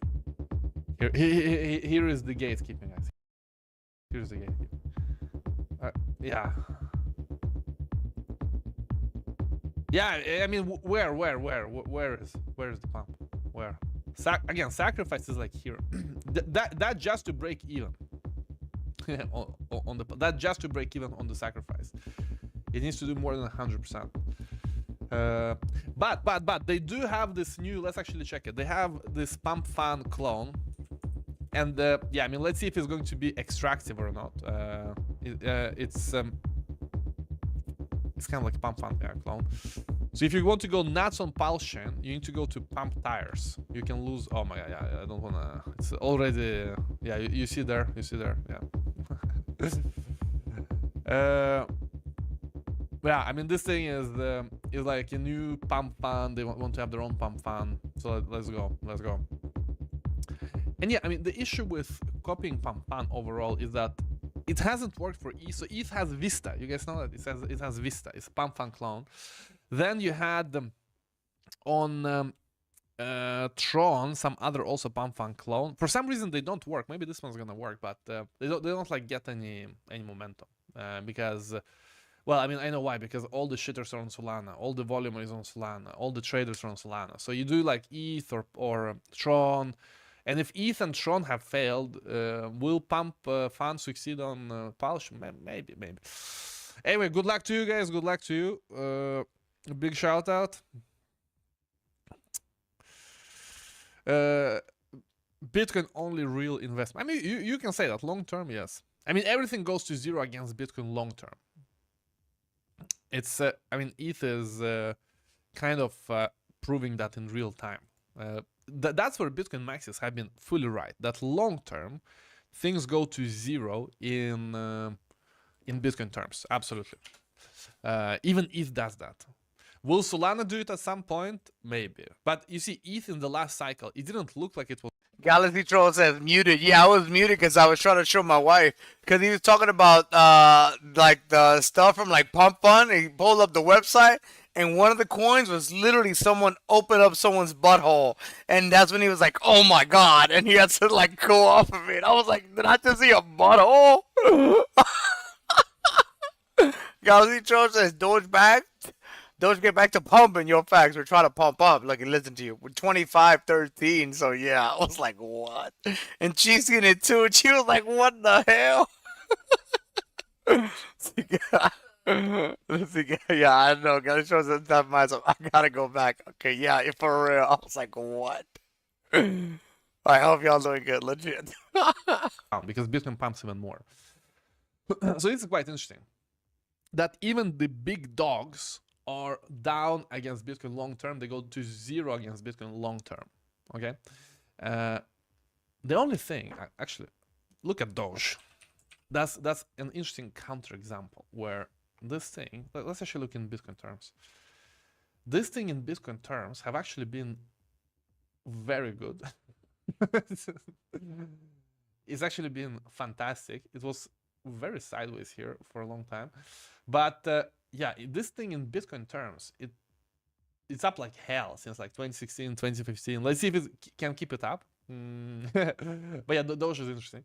Here is the gatekeeping, guys. Here's the gatekeeping. Yeah. Yeah, I mean, where is the pump? Where? Again, sacrifice is like here. that just to break even. That just to break even on the sacrifice. It needs to do more than 100%. But they do have this new. Let's actually check it. They have this pump fan clone, and yeah, I mean, let's see if it's going to be extractive or not. It's kind of like a pump fan clone. So if you want to go nuts on Pulsion, you need to go to pump tires. You can lose. Oh my god, yeah, I don't wanna. It's already. Yeah, you see there. Yeah. Yeah, I mean, this thing is like a new pump fan. They want to have their own pump fan. So let's go. And yeah, I mean, the issue with copying pump fan overall is that it hasn't worked for ETH. So ETH has Vista. You guys know that it has Vista. It's a pump fan clone. Then you had on Tron some other also pump fan clone. For some reason they don't work. Maybe this one's gonna work, but they don't like get any momentum because. Well, I mean, I know why, because all the shitters are on Solana, all the volume is on Solana, all the traders are on Solana. So you do like ETH or Tron, and if ETH and Tron have failed, will pump fan succeed on Pulse? Maybe. Anyway, good luck to you guys, good luck to you. Big shout out. Bitcoin only real investment. I mean, you can say that long term, yes. I mean, everything goes to zero against Bitcoin long term. It's, I mean, ETH is kind of proving that in real time. That's where Bitcoin maxis have been fully right. That long term, things go to zero in Bitcoin terms. Absolutely. Even ETH does that. Will Solana do it at some point? Maybe. But you see, ETH in the last cycle, it didn't look like it was. Galaxy Troll says muted. Yeah, I was muted because I was trying to show my wife because he was talking about like the stuff from like Pump Fun. And he pulled up the website and one of the coins was literally someone opened up someone's butthole, and that's when he was like, "Oh my god!" and he had to like go off of it. I was like, "Did I just see a butthole?" Galaxy Troll says Doge back. Doge get back to pumping your facts. We're trying to pump up. Look and listen to you. We're 25-13. So yeah, I was like, what? And she's in it too. And she was like, what the hell? Yeah, I know. Gotta show some stuff myself. I gotta go back. Okay, yeah, for real. I was like, what? I hope y'all doing good, legit. Because Bitcoin pumps even more. So it's quite interesting that even the big dogs are down against Bitcoin long term. They go to zero against Bitcoin long term. Okay. The only thing, actually, look at Doge. That's an interesting counterexample where this thing. Let's actually look in Bitcoin terms. This thing in Bitcoin terms have actually been very good. It's actually been fantastic. It was very sideways here for a long time, but yeah, this thing in Bitcoin terms, it's up like hell since like 2016, 2015. Let's see if it can keep it up. But yeah, Doge is interesting.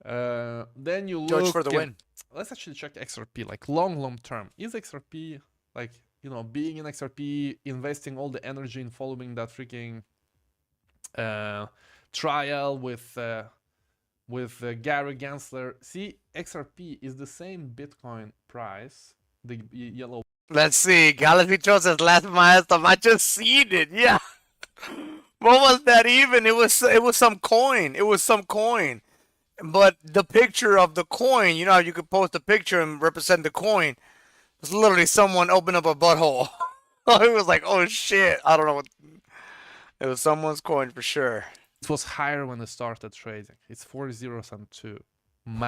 Then you Doge look for the win. Let's actually check XRP, like long term. Is XRP like, you know, being in XRP, investing all the energy in following that freaking trial with Gary Gensler? See, XRP is the same Bitcoin price, the yellow. Let's see. Galaxy Troll says last milestone. I just seen it. Yeah. What was that even? It was some coin. It was some coin. But the picture of the coin, you know how you could post a picture and represent the coin. It's literally someone opened up a butthole. It was like, oh shit. I don't know what. It was someone's coin for sure. It was higher when it started trading. It's 4 zeros and 2. Man.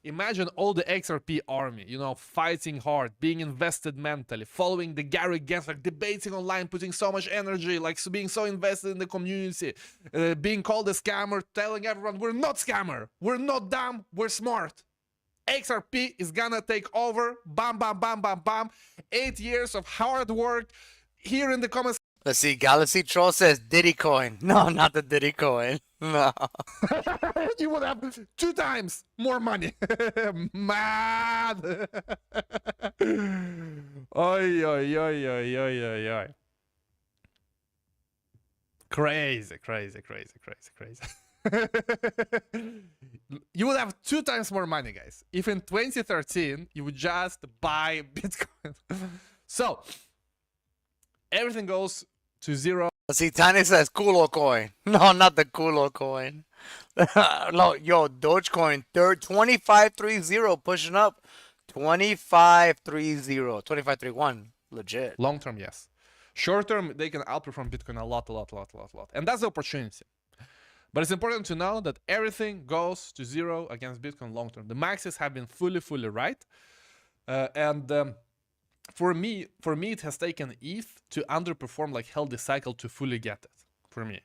Imagine all the XRP army, you know, fighting hard, being invested mentally, following the Gary Gensler, debating online, putting so much energy, like being so invested in the community, being called a scammer, telling everyone we're not scammer, we're not dumb, we're smart. XRP is gonna take over. Bam, bam, bam, bam, bam. 8 years of hard work. Here in the comments. Let's see. Galaxy Troll says Diddy coin. No, not the Diddy coin. No. You would have 2 times more money. Mad. Oi, oi, oi, oi, oi, oi, oi. Crazy. You would have 2 times more money, guys. If in 2013 you would just buy Bitcoin. So everything goes to zero. See, Tiny says Kulo coin. No, not the Kulo coin. No, yo, DogeCoin, 2530 pushing up. 2530. 2531. Legit. Long term, yes. Short term, they can outperform Bitcoin a lot. And that's the opportunity. But it's important to know that everything goes to zero against Bitcoin long term. The maxes have been fully right. For me, it has taken ETH to underperform like hell this cycle to fully get it. For me.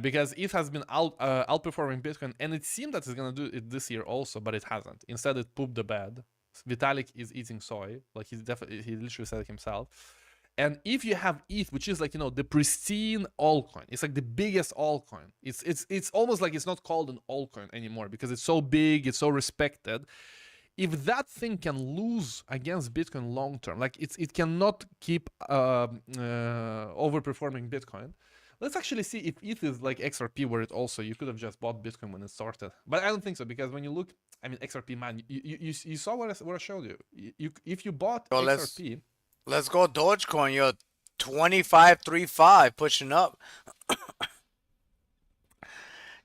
Because ETH has been outperforming Bitcoin, and it seemed that it's gonna do it this year also, but it hasn't. Instead, it pooped the bed. Vitalik is eating soy, like he literally said it himself. And if you have ETH, which is like, you know, the pristine altcoin, it's like the biggest altcoin. It's almost like it's not called an altcoin anymore because it's so big, it's so respected. If that thing can lose against Bitcoin long term, like it cannot keep overperforming Bitcoin. Let's actually see if ETH is like XRP, where it also, you could have just bought Bitcoin when it started. But I don't think so, because when you look, I mean, XRP, man, you saw what I showed you. If you bought XRP. Let's go DogeCoin, yo. 2535 pushing up.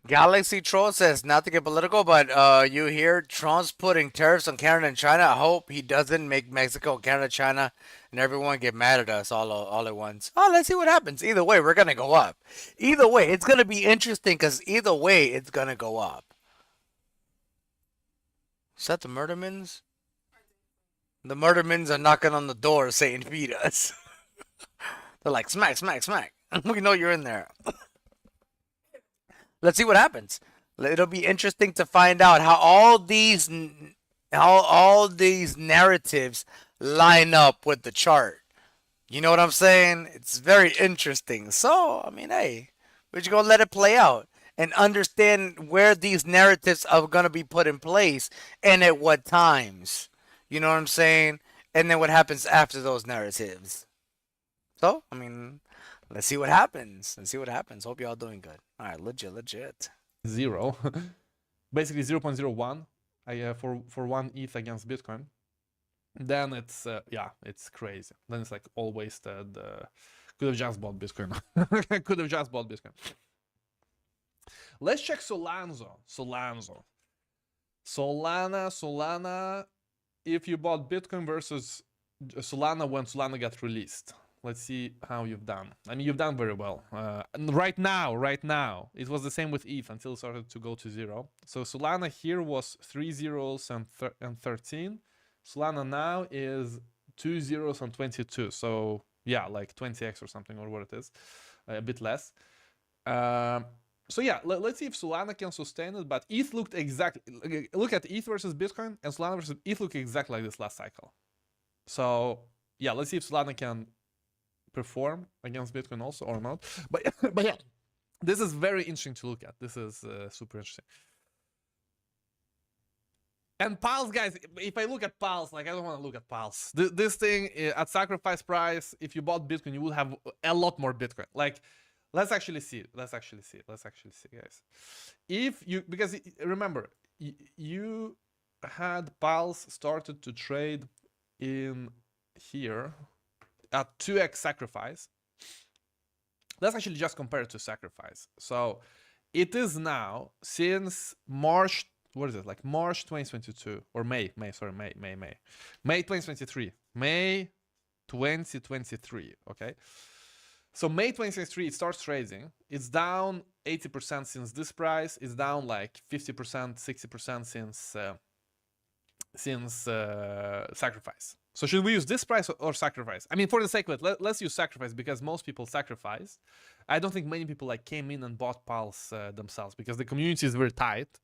Galaxy Troll says, not to get political, but you hear Trump's putting tariffs on Canada and China. I hope he doesn't make Mexico, Canada, China, and everyone get mad at us all at once. Oh, let's see what happens. Either way, we're going to go up. Either way, it's going to be interesting because either way, it's going to go up. Is that the Murdermans? The Murdermans are knocking on the door saying, feed us. They're like, smack, smack, smack. We know you're in there. Let's see what happens. It'll be interesting to find out how all these narratives line up with the chart. You know what I'm saying? It's very interesting. So, I mean, hey, we're just going to let it play out and understand where these narratives are going to be put in place and at what times. You know what I'm saying? And then what happens after those narratives. So, I mean, let's see what happens. Let's see what happens. Hope y'all doing good. All right, legit. Zero. Basically 0.01 for 1 ETH against Bitcoin. Then it's, yeah, it's crazy. Then it's like all wasted. Could have just bought Bitcoin. Could have just bought Bitcoin. Let's check Solana. If you bought Bitcoin versus Solana when Solana got released. Let's see how you've done. I mean, you've done very well. Right now, it was the same with ETH until it started to go to zero. So Solana here was 3 zeros and 13. Solana now is 2 zeros and 22. So yeah, like 20x or something, or what it is, a bit less. So yeah, let's see if Solana can sustain it. But ETH looked exactly, look at ETH versus Bitcoin and Solana versus ETH look exactly like this last cycle. So yeah, let's see if Solana can perform against Bitcoin also or not. But yeah, this is very interesting to look at. This is super interesting. And Pulse, guys, if I look at Pulse, like I don't want to look at Pulse. This thing at sacrifice price, if you bought Bitcoin, you would have a lot more Bitcoin. Like, let's actually see. Let's actually see, guys. If you, because remember, you had Pulse started to trade in here at 2x sacrifice. Let's actually just compare it to sacrifice. So it is now since March. What is it, like March 2022 or May 2023, May 2023. Okay, so May 2023 it starts trading. It's down 80% since this price. It's down like 50%, 60% since sacrifice. So should we use this price or sacrifice? I mean, for the sake of it, let's use sacrifice because most people sacrifice. I don't think many people like came in and bought Pulse themselves because the community is very tight.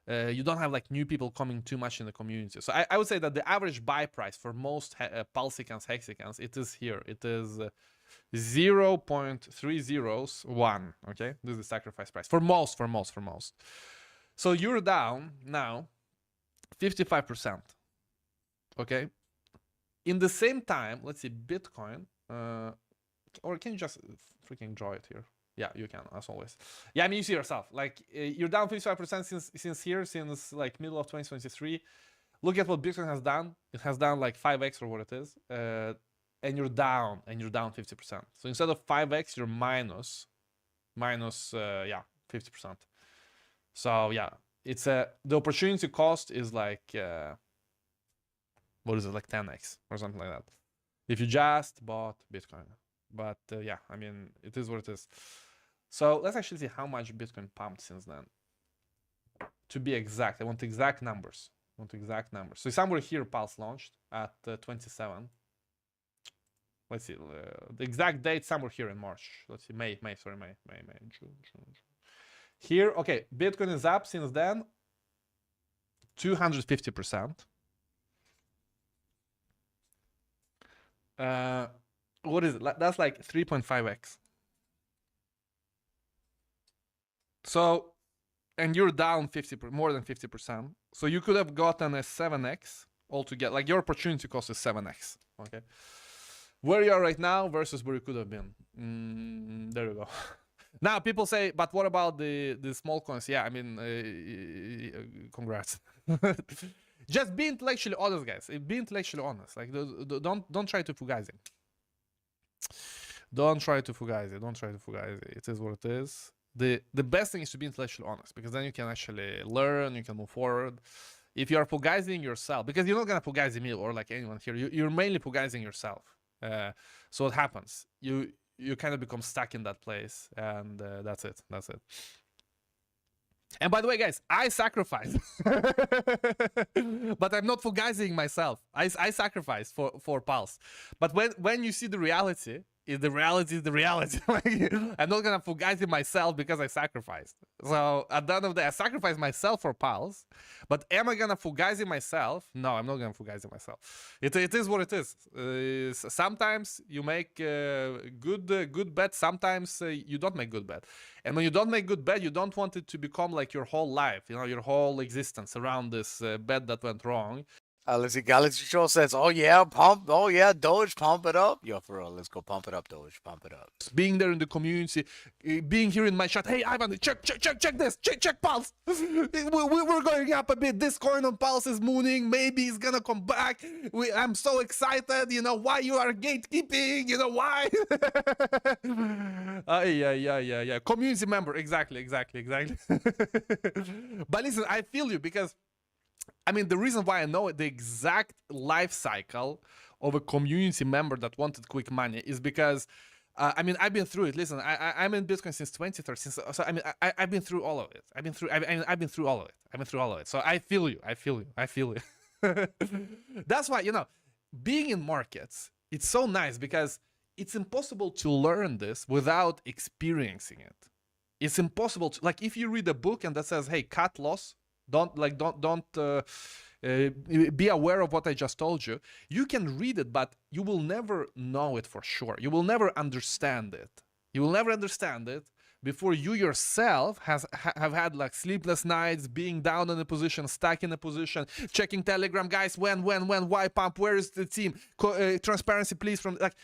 You don't have like new people coming too much in the community. So I would say that the average buy price for most Pulsicans, Hexicans, it is here. It is 0.301. Okay, this is the sacrifice price for most. So you're down now 55%. Okay. In the same time, let's see, Bitcoin, or can you just freaking draw it here? Yeah, you can, as always. Yeah, I mean, you see yourself. Like, you're down 55% since like middle of 2023. Look at what Bitcoin has done. It has done like 5x or what it is. And you're down 50%. So instead of 5x, you're minus 50%. So yeah, it's the opportunity cost is like, what is it, like 10x or something like that. If you just bought Bitcoin. But yeah, I mean, it is what it is. So let's actually see how much Bitcoin pumped since then. To be exact, I want exact numbers. So somewhere here, Pulse launched at 27. Let's see, the exact date somewhere here in March. Let's see, May, June. Here, okay, Bitcoin is up since then 250%. What is it? That's like 3.5x. So, and you're down more than 50%. So you could have gotten a 7x altogether. Like your opportunity cost is 7x. Okay. Where you are right now versus where you could have been. There you go. Now people say, but what about the small coins? Yeah, I mean, congrats. Just be intellectually honest, guys. Be intellectually honest. Like, don't try to fugazi. Don't try to fugazi. It is what it is. The best thing is to be intellectually honest because then you can actually learn. You can move forward. If you are fugazing yourself, because you're not gonna fugazi me or like anyone here. You're mainly fugazing yourself. So what happens? You kind of become stuck in that place, and that's it. And by the way, guys, I sacrifice, but I'm not fugazing myself. I sacrifice for Pulse. But when you see the reality, the reality is the reality. I'm not gonna fugazi myself because I sacrificed. So at the end of the day, I sacrificed myself for Pulse. But am I gonna fugazi myself? No, I'm not gonna fugazi myself. It is what it is. Sometimes you make good bet. Sometimes you don't make good bet. And when you don't make good bet, you don't want it to become like your whole life, your whole existence around this bet that went wrong. Let's see, Galaxy Show says, oh yeah, Doge, pump it up. Yo, for real, let's go pump it up, Doge, pump it up. Being there in the community, being here in my chat, hey, Ivan, check this, check Pulse. We're going up a bit. This coin on Pulse is mooning. Maybe it's gonna come back. I'm so excited. Why you are gatekeeping? Why? Yeah. Community member, exactly. But listen, I feel you because I mean, the reason why I know the exact life cycle of a community member that wanted quick money is because, I mean, I've been through it. Listen, I'm in Bitcoin since 2013. So I mean, I've been through all of it. I've been through all of it. So I feel you. That's why, being in markets, it's so nice because it's impossible to learn this without experiencing it. It's impossible to, like, if you read a book and that says, hey, cut loss, don't be aware of what I just told you. You can read it, but you will never know it for sure. You will never understand it. You will never understand it before you yourself have had like sleepless nights, being down in a position, stuck in a position, checking Telegram, guys, when, why pump, where is the team, transparency, please, from like.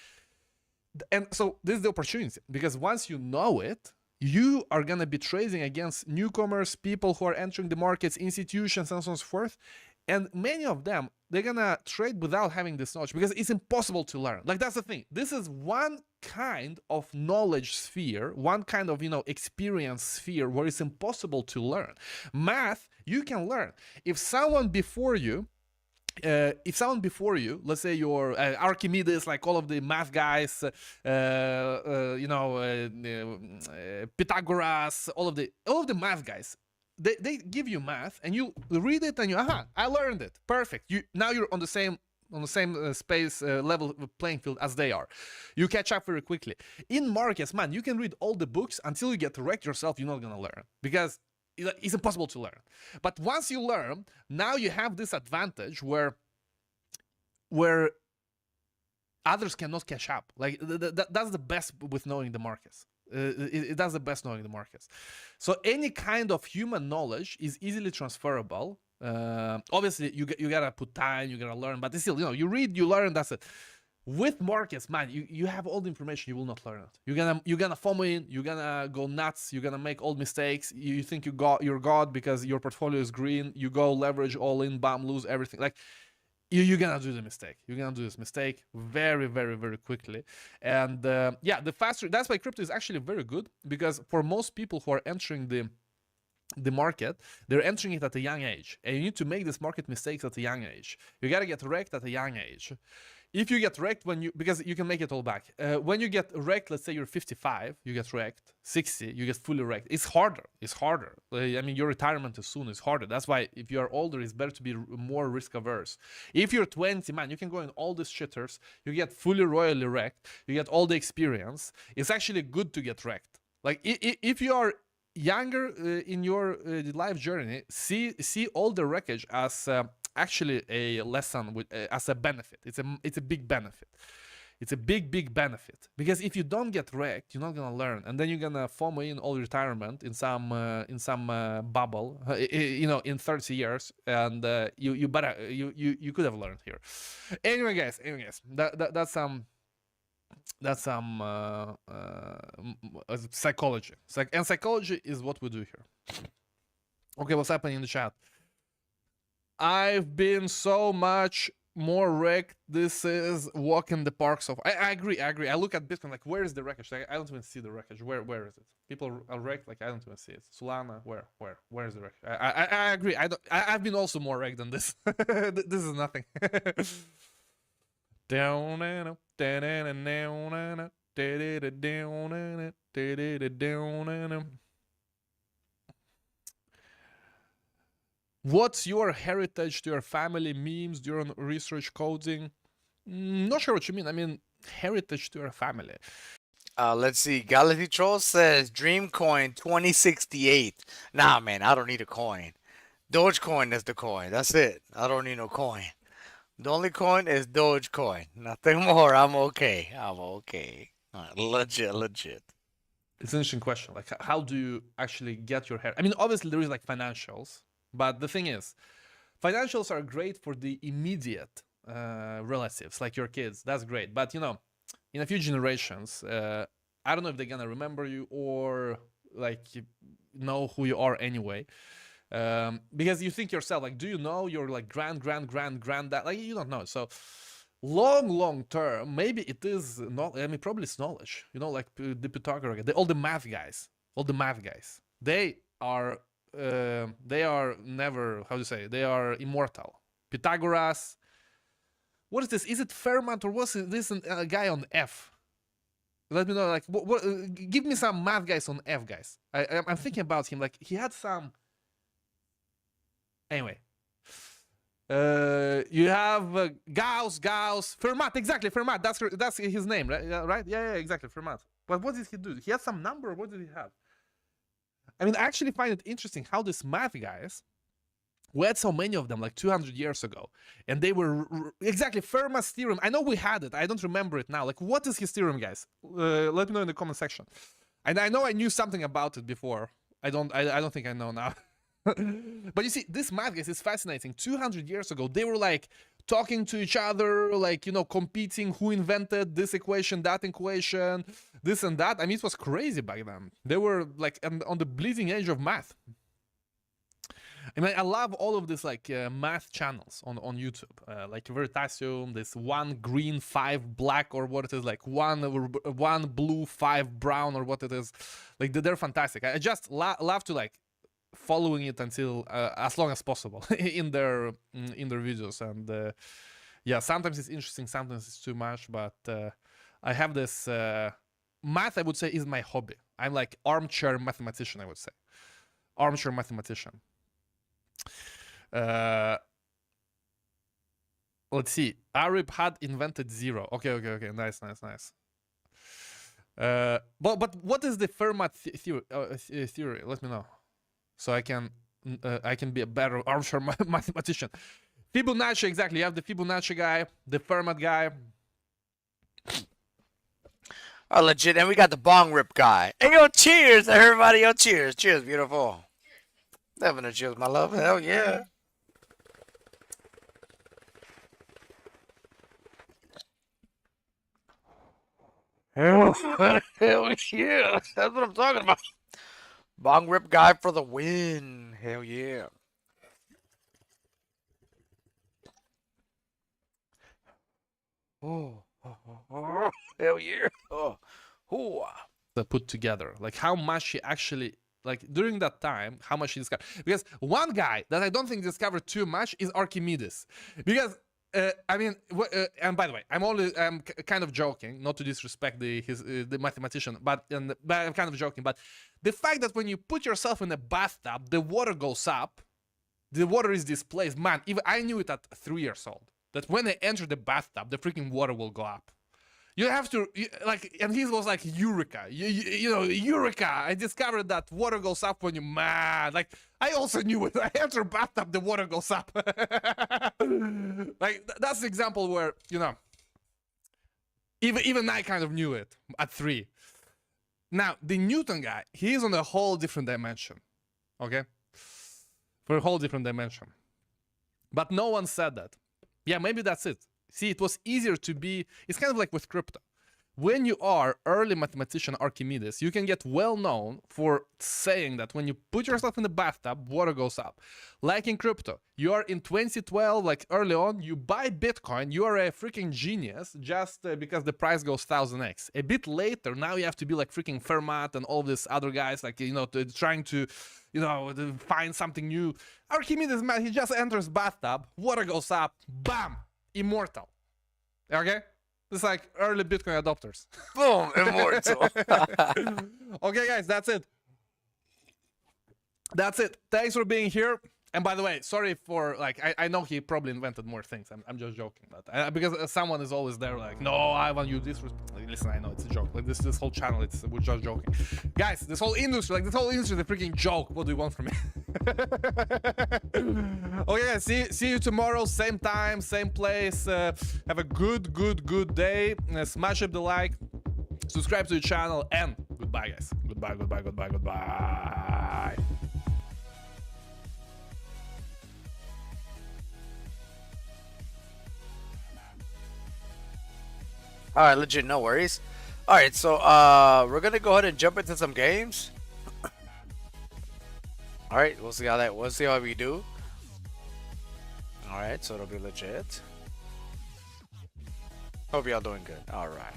And so this is the opportunity, because once you know it, you are going to be trading against newcomers, people who are entering the markets, institutions, and so on and so forth. And many of them, they're going to trade without having this knowledge, because it's impossible to learn. Like, that's the thing. This is one kind of knowledge sphere, one kind of, experience sphere where it's impossible to learn. Math, you can learn. If someone before you, let's say you're Archimedes, like all of the math guys, Pythagoras, all of the math guys, they give you math and you read it and I learned it. Perfect. Now you're on the same space level playing field as they are. You catch up very quickly. In markets, man, you can read all the books until you get wrecked yourself. You're not gonna learn, because it's impossible to learn. But once you learn, now you have this advantage where others cannot catch up. Like that's the best with knowing the markets. That's the best knowing the markets. So any kind of human knowledge is easily transferable. Obviously, you gotta put time, you gotta learn, but still, you read, you learn, that's it. With markets, man, you have all the information, you will not learn it. You're gonna FOMO in, you're gonna go nuts, you're gonna make all mistakes. You think you're God because your portfolio is green. You go leverage all in, bam, lose everything. Like you're gonna do the mistake. You're gonna do this mistake very, very, very quickly. And the faster. That's why crypto is actually very good, because for most people who are entering the market, they're entering it at a young age, and you need to make this market mistakes at a young age. You gotta get wrecked at a young age. If you get wrecked because you can make it all back. When you get wrecked, let's say you're 55, you get wrecked. 60, you get fully wrecked. It's harder. Your retirement is soon. It's harder. That's why if you are older, it's better to be more risk averse. If you're 20, man, you can go in all these shitters. You get fully royally wrecked. You get all the experience. It's actually good to get wrecked. Like if you are younger in your life journey, see all the wreckage as actually a lesson as a benefit. It's a big benefit. It's a big benefit, because if you don't get wrecked, you're not gonna learn, and then you're gonna FOMO in all retirement in some bubble, in 30 years, and you could have learned here. Anyway, guys, that's some psychology. And psychology is what we do here. Okay, what's happening in the chat? I've been so much more wrecked. This is walk in the park. So I agree. I look at Bitcoin like, where is the wreckage? Like, I don't even see the wreckage. Where is it? People are wrecked. Like, I don't even see it. Solana, where is the wreckage? I agree. I've been also more wrecked than this. This is nothing. What's your heritage to your family? Memes during research coding? Not sure what you mean. I mean, heritage to your family. Let's see. Galaxy Troll says Dreamcoin 2068. Nah, man, I don't need a coin. DogeCoin is the coin. That's it. I don't need no coin. The only coin is DogeCoin. Nothing more. I'm okay. Legit. It's an interesting question. Like, how do you actually get your hair? I mean, obviously there is like financials, but the thing is, financials are great for the immediate relatives, like your kids. That's great. But in a few generations, I don't know if they're gonna remember you or like know who you are anyway. Because you think yourself, like, do you know your like granddad? Like, you don't know. So long term, maybe it is not. I mean, probably it's knowledge. Like the Pythagoras, all the math guys, they are never, how do you say? They are immortal. Pythagoras. What is this? Is it Fermat or was this a guy on F? Let me know. Like, what? Give me some math guys on F, guys. I'm thinking about him. Like, he had some. Anyway, you have Gauss, Fermat, exactly, Fermat. That's his name, right? Yeah, exactly, Fermat. But what did he do? He had some number. What did he have? I mean, I actually find it interesting how these math guys, We had so many of them like 200 years ago, and they were exactly Fermat's theorem. I know we had it. I don't remember it now. Like, what is his theorem, guys? Let me know in the comment section. And I know I knew something about it before. I don't think I know now. But you see, this math, guys, is fascinating. 200 years ago, they were like talking to each other, like, you know, competing who invented this equation, that equation, this and that. I mean, it was crazy back then. They were like on the bleeding edge of math. I mean, I love all of this like math channels on YouTube, like Veritasium, this 1 green 5 black, or what it is, like one blue 5 brown, or what it is. Like, they're fantastic. I just love to like following it until as long as possible in their videos. And yeah, sometimes it's interesting, sometimes it's too much, but I have this math, I would say, is my hobby. I'm like armchair mathematician, I would say. Armchair mathematician. Let's see. Arab had invented zero. Okay. Nice. But what is the Fermat theory? Let me know, so I can be a better armchair mathematician. Fibonacci, exactly. You have the Fibonacci guy, the Fermat guy. Oh, legit. And we got the bong rip guy. Hey, yo, cheers, everybody. Yo, cheers. Cheers, beautiful. Having a cheers, my love. Hell yeah. Hell yeah. That's what I'm talking about. Bong rip guy for the win. Hell yeah. Oh. Hell yeah. Oh. Put together, like how much he actually, like during that time, how much he discovered. Because one guy that I don't think discovered too much is Archimedes. Because I mean, and by the way, I'm kind of joking, not to disrespect the mathematician, but I'm kind of joking. But the fact that when you put yourself in a bathtub, the water goes up, the water is displaced. Man, even I knew it at 3 years old, that when I enter the bathtub, the freaking water will go up. You have to, like, and he was like, Eureka, you know, Eureka. I discovered that water goes up when you're mad. Like, I also knew it. I enter bathtub, the water goes up. Like, that's the example where, you know, even I kind of knew it at 3. Now, the Newton guy, he's on a whole different dimension, okay? For a whole different dimension. But no one said that. Yeah, maybe that's it. See, it was easier to be, it's kind of like with crypto. When you are early mathematician Archimedes, you can get well known for saying that when you put yourself in the bathtub, water goes up. Like in crypto, you are in 2012, like early on, you buy Bitcoin, you are a freaking genius just because the price goes 1000x. A bit later, now you have to be like freaking Fermat and all these other guys, like, you know, trying to, you know, to find something new. Archimedes, man, he just enters bathtub, water goes up, bam, immortal. Okay? It's like early Bitcoin adopters. Boom, immortal. Okay, guys, that's it. That's it. Thanks for being here. And by the way, sorry for, like, I know he probably invented more things. I'm just joking. But because someone is always there like, no, I want you this. Like, listen, I know it's a joke. Like, this whole channel, we're just joking. Guys, this whole industry is a freaking joke. What do you want from me? Okay, guys, see you tomorrow. Same time, same place. Have a good day. Smash up the like. Subscribe to the channel. And goodbye, guys. Goodbye. All right, legit, no worries. All right, so we're gonna go ahead and jump into some games. All right, we'll see how we do. All right, so it'll be legit. Hope y'all doing good. All right.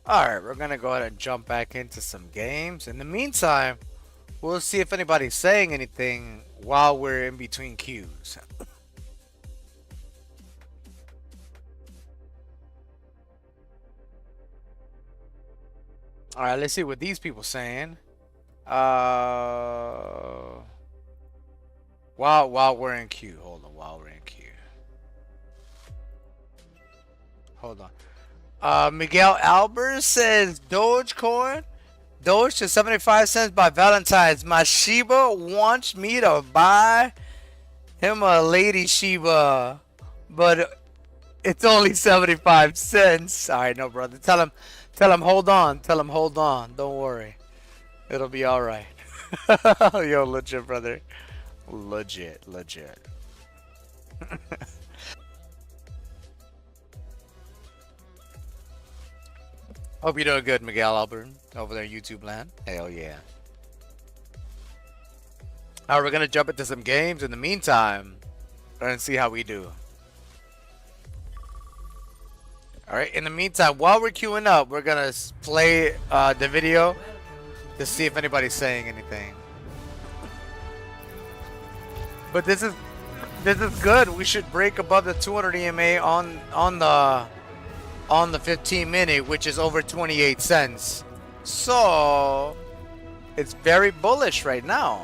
Alright, we're gonna go ahead and jump back into some games. In the meantime, we'll see if anybody's saying anything while we're in between queues. All right, let's see what these people saying. While we're in queue, hold on. While we're in queue, hold on. Miguel Albers says DogeCoin. Doge to 75 cents by Valentine's. My Shiba wants me to buy him a lady Shiba, but it's only 75 cents. All right, no, brother. Tell him, hold on. Tell him, hold on. Don't worry. It'll be all right. Yo, legit, brother. Legit. Hope you're doing good, Miguel Albert, over there in YouTube land. Hell yeah. All right, we're gonna jump into some games in the meantime and see how we do. All right, in the meantime, while we're queuing up, we're gonna play the video to see if anybody's saying anything. But this is good. We should break above the 200 EMA on the 15 minute, which is over 28 cents. So it's very bullish right now.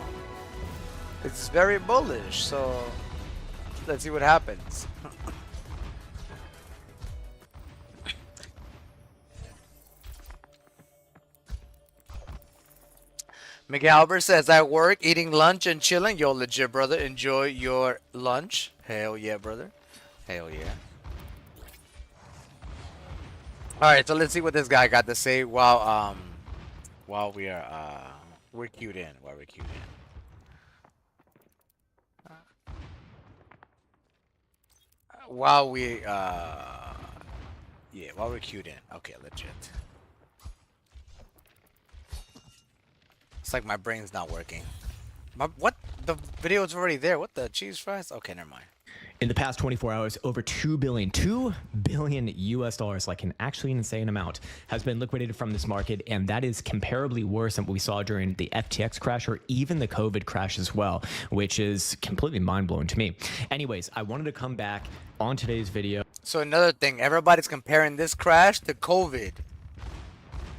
It's very bullish. So let's see what happens. Miguel Albert says, at work, eating lunch and chilling. Yo, legit, brother. Enjoy your lunch. Hell yeah, brother. Hell yeah. All right, so let's see what this guy got to say while we're queued in. While we're queued in. While we're queued in. Okay, legit. It's like my brain's not working. What? The video is already there. What the cheese fries? Okay, never mind. In the past 24 hours, over $2 billion US dollars, like an actually insane amount, has been liquidated from this market, and that is comparably worse than what we saw during the FTX crash or even the COVID crash as well, which is completely mind-blowing to me. Anyways, I wanted to come back on today's video. So another thing, everybody's comparing this crash to COVID,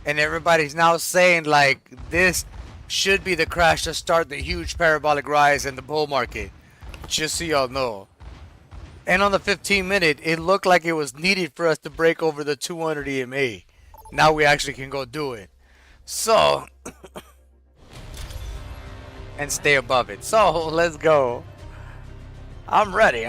and everybody's now saying like this should be the crash to start the huge parabolic rise in the bull market. Just so y'all know. And on the 15 minute, it looked like it was needed for us to break over the 200 EMA. Now we actually can go do it. So, and stay above it. So, let's go. I'm ready.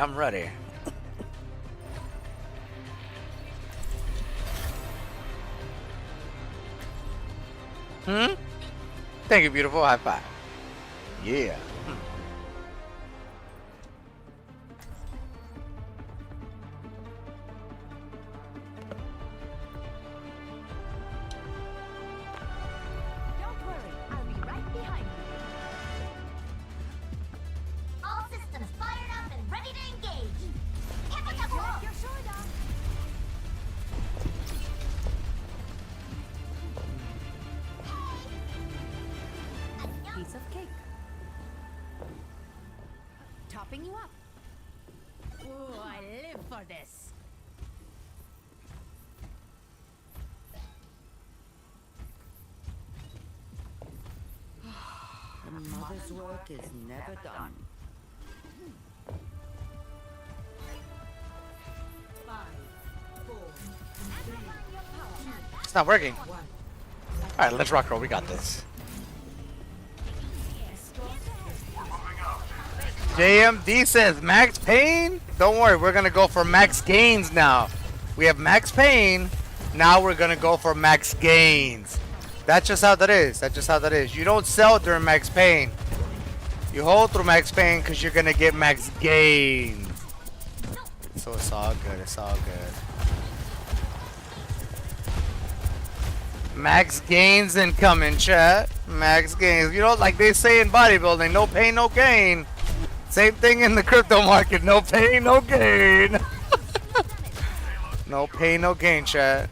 Thank you, beautiful. High five. Yeah. Don't worry, I'll be right behind you. All systems fired up and ready to engage. Hit Your shoulder. Piece of cake. Topping you up. Ooh, I live for this. A mother's work is never done. It's not working. Alright, let's rock roll. We got this. JMD says max pain? Don't worry, we're gonna go for max gains now. We have max pain. Now we're gonna go for max gains. That's just how that is. That's just how that is. You don't sell during max pain. You hold through max pain because you're gonna get max gains. So it's all good. It's all good. Max gains incoming, chat. Max gains. You know, like they say in bodybuilding, no pain, no gain. Same thing in the crypto market. No pain, no gain. No pain, no gain, chat.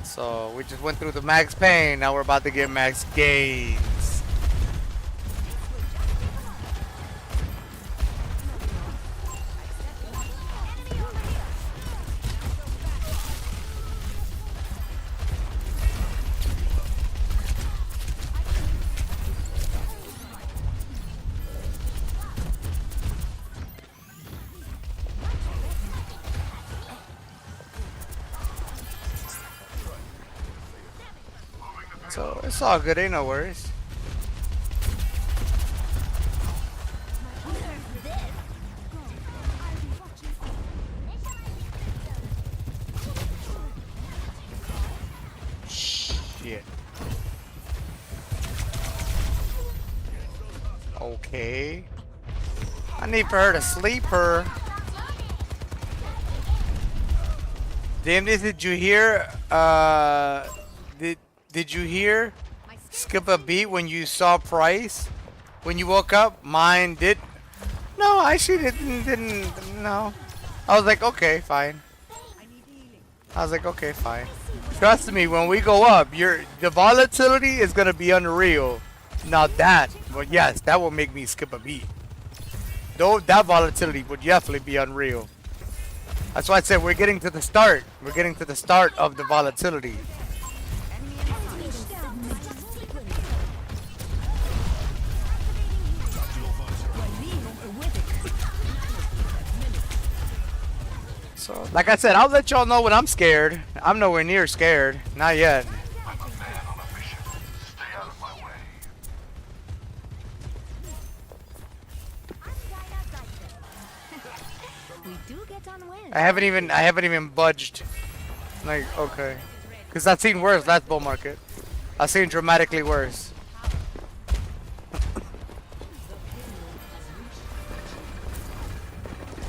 So we just went through the max pain. Now we're about to get max gains. So it's all good, ain't no worries. Shit. Okay. I need for her to sleep her. Damn, did you hear? Did you hear? Skip a beat when you saw price? When you woke up? Mine did. No, I actually didn't. No. I was like, okay, fine. I was like, okay, fine. Trust me, when we go up, the volatility is gonna be unreal. Now that, well, yes, that will make me skip a beat. Though that volatility would definitely be unreal. That's why I said we're getting to the start. We're getting to the start of the volatility. So, like I said, I'll let y'all know when I'm scared. I'm nowhere near scared. Not yet. We do get on well. I haven't even budged. Like, okay. Because I've seen worse last bull market. I've seen dramatically worse.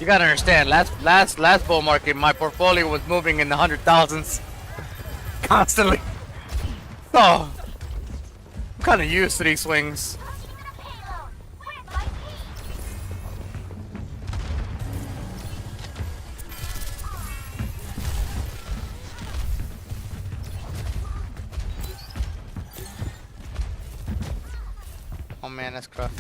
You gotta understand, last bull market, my portfolio was moving in the 100,000s constantly. So I'm kind of used to these swings. Oh man, that's crap.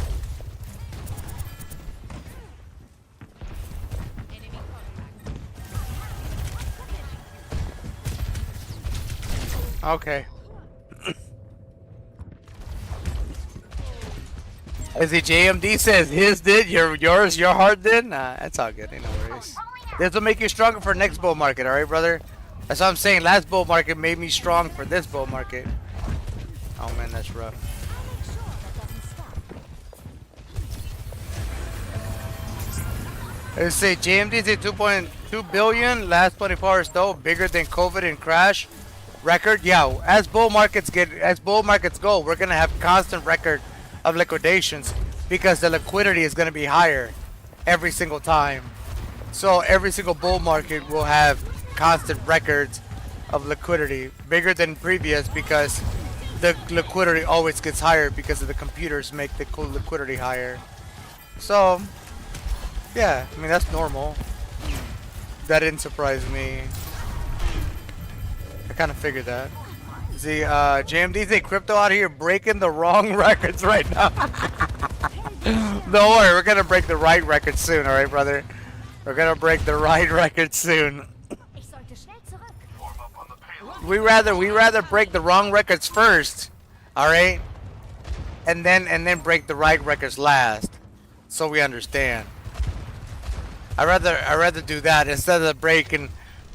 Okay. As the JMD says, his did, your heart did? Nah, that's all good, ain't no worries. This will make you stronger for next bull market, alright, brother? That's what I'm saying. Last bull market made me strong for this bull market. Oh man, that's rough. Let's say JMD did 2.2 billion last 24 hours though, bigger than COVID and crash record. Yeah, as bull markets go, we're gonna have constant record of liquidations because the liquidity is gonna be higher every single time. So every single bull market will have constant records of liquidity bigger than previous because the liquidity always gets higher because of the computers make the liquidity higher. So yeah, I mean that's normal. That didn't surprise me. I kind of figured that. See, JMD say crypto out here breaking the wrong records right now. Don't worry, we're gonna break the right records soon, alright, brother? We're gonna break the right records soon. We rather break the wrong records first, alright? And then break the right records last. So we understand. I'd rather do that instead of breaking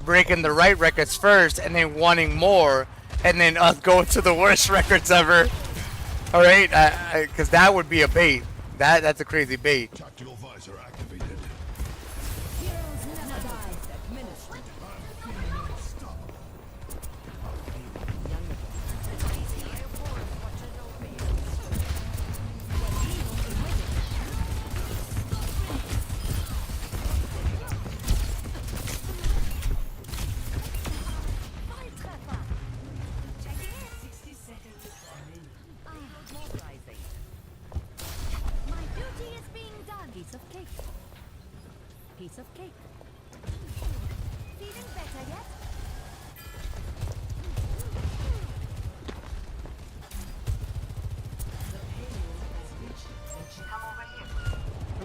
the right records first and then wanting more and then us going to the worst records ever. All right, because that would be a bait. That's a crazy bait. Tactical visor activated. Piece of cake. Feeling better yet?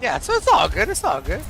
Yeah, so it's all good. It's all good.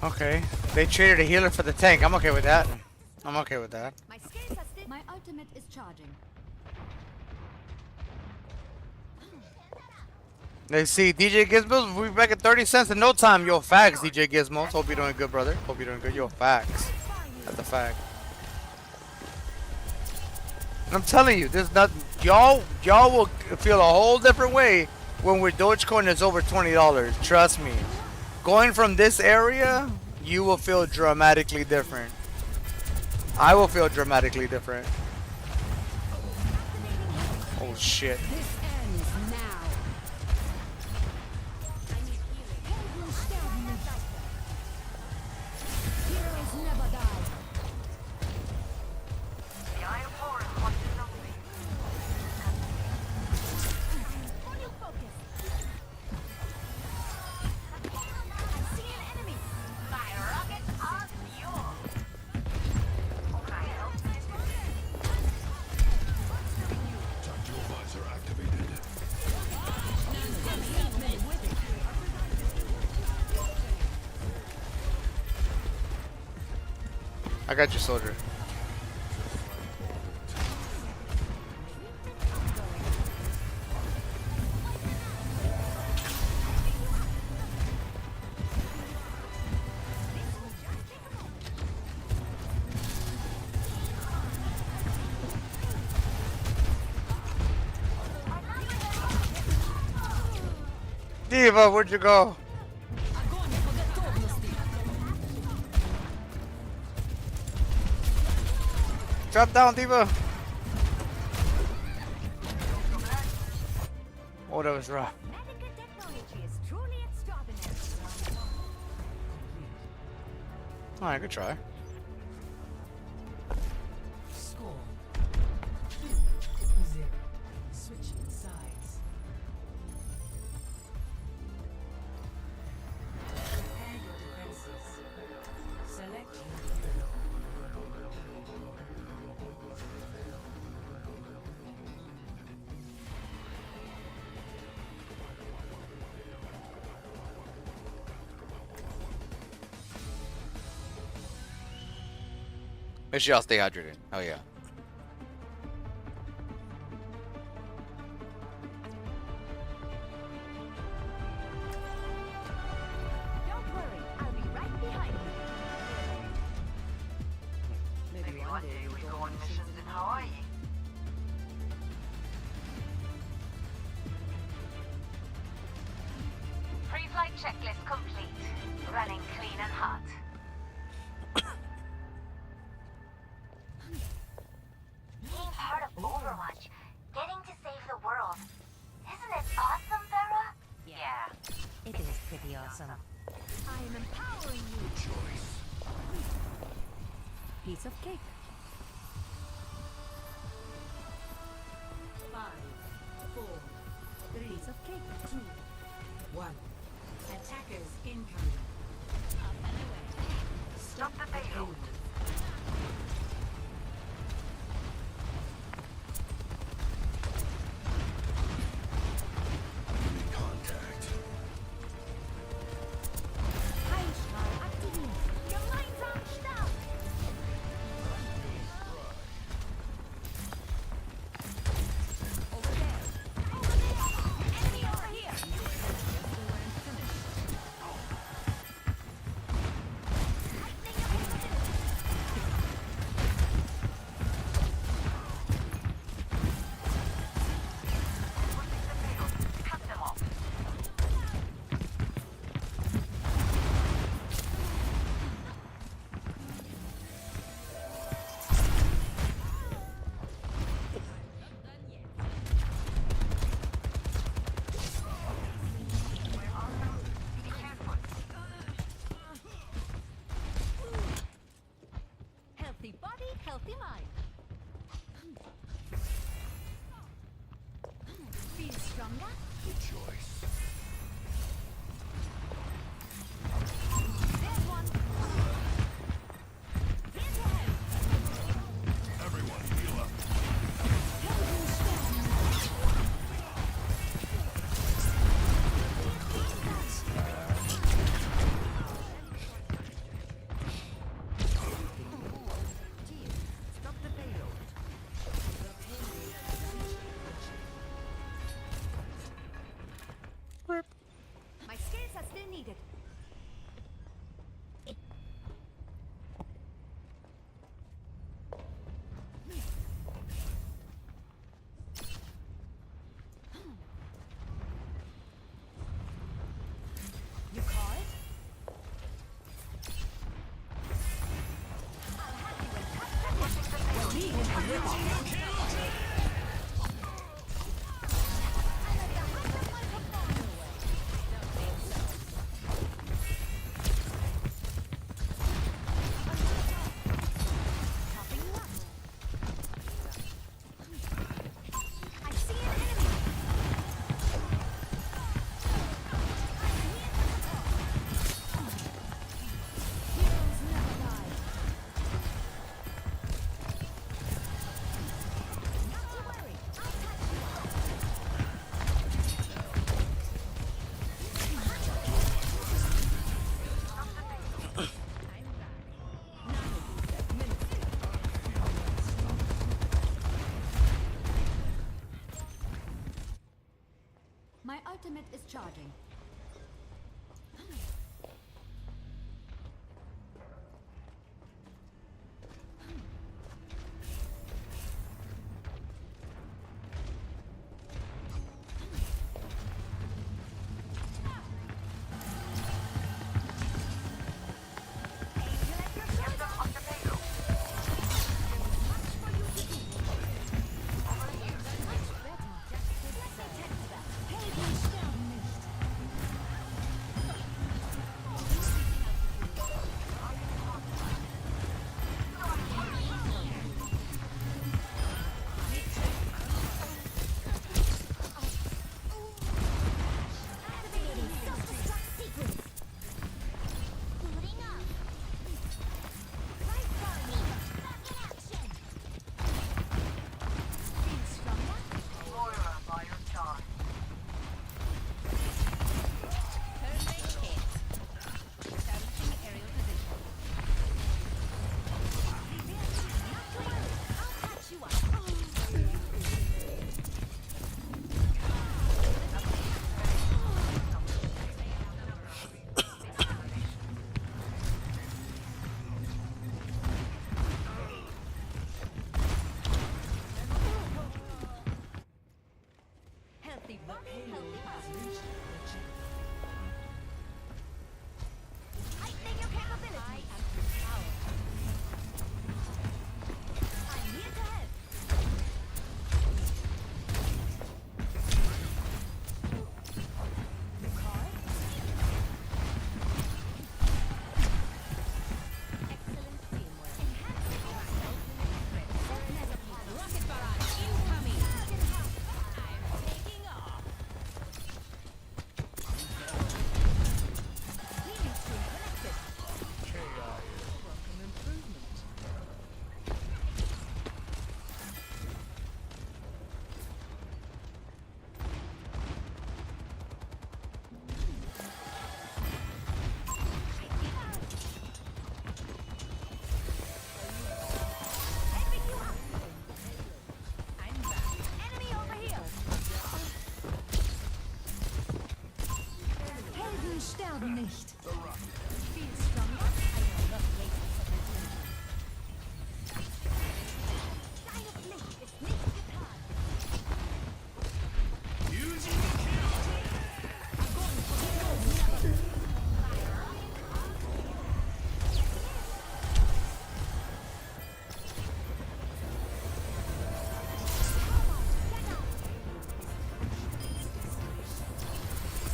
Okay. They traded a healer for the tank. I'm okay with that. I'm okay with that. My scales are still. My ultimate is charging. Let's see, DJ Gizmos, we'll be back at 30 cents in no time. Yo, facts, DJ Gizmos. Hope you're doing good, brother. Hope you're doing good. Yo, facts. That's a fact. I'm telling you, there's not. Y'all will feel a whole different way when we're Dogecoin is over $20. Trust me. Going from this area, you will feel dramatically different. I will feel dramatically different. Oh shit. This ends now. Heroes never die. Full focus. I see an enemy. My rockets are fuel. I got you, soldier. Diva, where'd you go? Drop down, Diva. Oh, that was rough. Medical technology is truly extraordinary. Alright, good try. Score 2-0. Switching sides. Prepare your defenses. Select your hero. Make sure y'all stay hydrated. Oh yeah. Don't worry, I'll be right behind you. Maybe one day we go on missions in Hawaii. Pre-flight checklist complete. Running clean and hot. Part of Overwatch. Getting to save the world. Isn't it awesome, Vera? Yeah. It is pretty awesome. I am empowering you. Piece of cake. 5, 4, 3, Piece of cake. 2, 1. Attackers incoming. Stop the payload. Heilstrahl aktiviert. Gemeinsam stark. Over there. Over there. Enemy over here. Cut them off. Be careful. Healthy body, healthy mind. Feel stronger? There's one. Here's your help. Heightening your capabilities. I'm here to help. Excellent teamwork. Rocket barrage incoming. I'm taking off. Cleaning stream connected. Welcome improvement. Helping you out. I'm back. Enemy over here. Helden sterben nicht. Feel stronger? I will not waste this opportunity. Deine Pflicht ist nicht getan.